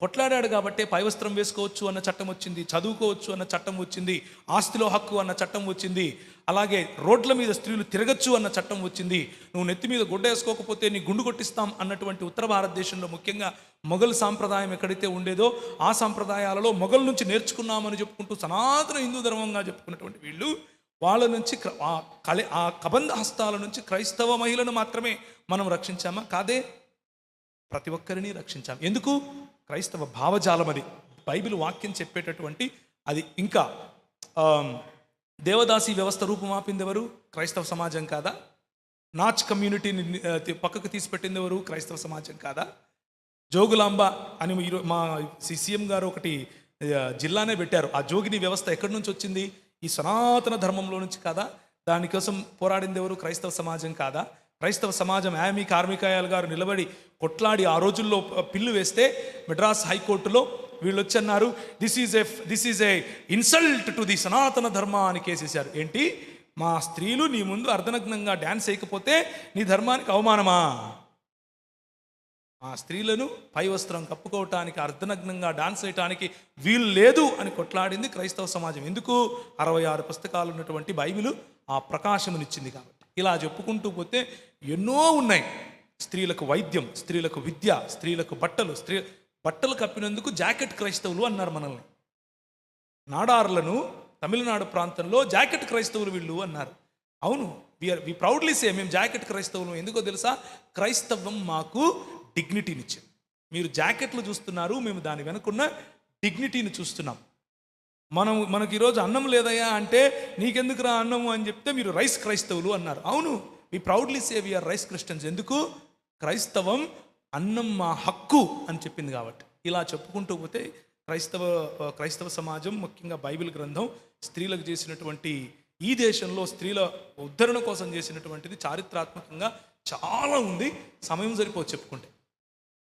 Speaker 3: కొట్లాడాడు కాబట్టే పైవస్త్రం వేసుకోవచ్చు అన్న చట్టం వచ్చింది, చదువుకోవచ్చు అన్న చట్టం వచ్చింది, ఆస్తిలో హక్కు అన్న చట్టం వచ్చింది, అలాగే రోడ్ల మీద స్త్రీలు తిరగచ్చు అన్న చట్టం వచ్చింది. నువ్వు నెత్తి మీద గుడ్డ వేసుకోకపోతే నీ గుండు కొట్టిస్తాం అన్నటువంటి ఉత్తర భారతదేశంలో ముఖ్యంగా మొఘల్ సాంప్రదాయం ఎక్కడైతే ఉండేదో ఆ సాంప్రదాయాలలో మొఘల్ నుంచి నేర్చుకున్నామని చెప్పుకుంటూ సనాతన హిందూ ధర్మంగా చెప్పుకున్నటువంటి వీళ్ళు, వాళ్ళ నుంచి ఆ కబంధ హస్తాల నుంచి క్రైస్తవ మహిళను మాత్రమే మనం రక్షించామా? కాదే, ప్రతి ఒక్కరిని రక్షించాం. ఎందుకు? క్రైస్తవ భావజాలం అది, బైబిల్ వాక్యం చెప్పేటటువంటి అది. ఇంకా దేవదాసి వ్యవస్థ రూపుమాపింది ఎవరు? క్రైస్తవ సమాజం కాదా? నాచ్ కమ్యూనిటీని పక్కకు తీసిపెట్టింది ఎవరు? క్రైస్తవ సమాజం కాదా? జోగులాంబ అని మా సీఎం గారు ఒకటి జిల్లానే పెట్టారు. ఆ జోగిని వ్యవస్థ ఎక్కడి నుంచి వచ్చింది? ఈ సనాతన ధర్మంలో నుంచి కాదా? దానికోసం పోరాడింది ఎవరు? క్రైస్తవ సమాజం కాదా? క్రైస్తవ సమాజం యామి కార్మికాయాల్ గారు నిలబడి కొట్లాడి ఆ రోజుల్లో పిల్లు వేస్తే మెడ్రాస్ హైకోర్టులో వీళ్ళు వచ్చి అన్నారు, this is a insult to the సనాతన ధర్మ అని కేసేశారు. ఏంటి, మా స్త్రీలు నీ ముందు అర్ధనగ్నంగా డ్యాన్స్ వేయకపోతే నీ ధర్మానికి అవమానమా? ఆ స్త్రీలను పై వస్త్రం కప్పుకోవటానికి, అర్ధనగ్నంగా డాన్స్ వేయటానికి వీలు లేదు అని కొట్లాడింది క్రైస్తవ సమాజం. ఎందుకు? 66 పుస్తకాలు ఉన్నటువంటి బైబిలు ఆ ప్రకాశమునిచ్చింది కాబట్టి. ఇలా చెప్పుకుంటూ పోతే ఎన్నో ఉన్నాయి. స్త్రీలకు వైద్యం, స్త్రీలకు విద్య, స్త్రీలకు బట్టలు కప్పినందుకు జాకెట్ క్రైస్తవులు అన్నారు మనల్ని. నాడార్లను తమిళనాడు ప్రాంతంలో జాకెట్ క్రైస్తవులు వీళ్ళు అన్నారు. అవును, వి ప్రౌడ్లీ సే మేము జాకెట్ క్రైస్తవులు. ఎందుకో తెలుసా? క్రైస్తవం మాకు డిగ్నిటీనిచ్చింది. మీరు జాకెట్లు చూస్తున్నారు, మేము దాని వెనుకున్న డిగ్నిటీని చూస్తున్నాం. మనకి ఈరోజు అన్నం లేదయ్యా అంటే నీకెందుకురా అన్నము అని చెప్తే మీరు రైస్ క్రైస్తవులు అన్నారు. అవును, we proudly say we're rice Christians. ఎందుకు? క్రైస్తవం అన్నం మా హక్కు అని చెప్పింది కాబట్టి. ఇలా చెప్పుకుంటూ పోతే క్రైస్తవ సమాజం, ముఖ్యంగా బైబిల్ గ్రంథం స్త్రీలకు చేసినటువంటి, ఈ దేశంలో స్త్రీల ఉద్ధరణ కోసం చేసినటువంటిది చారిత్రాత్మకంగా చాలా ఉంది. సమయం సరిపోదు చెప్పుకుంటే.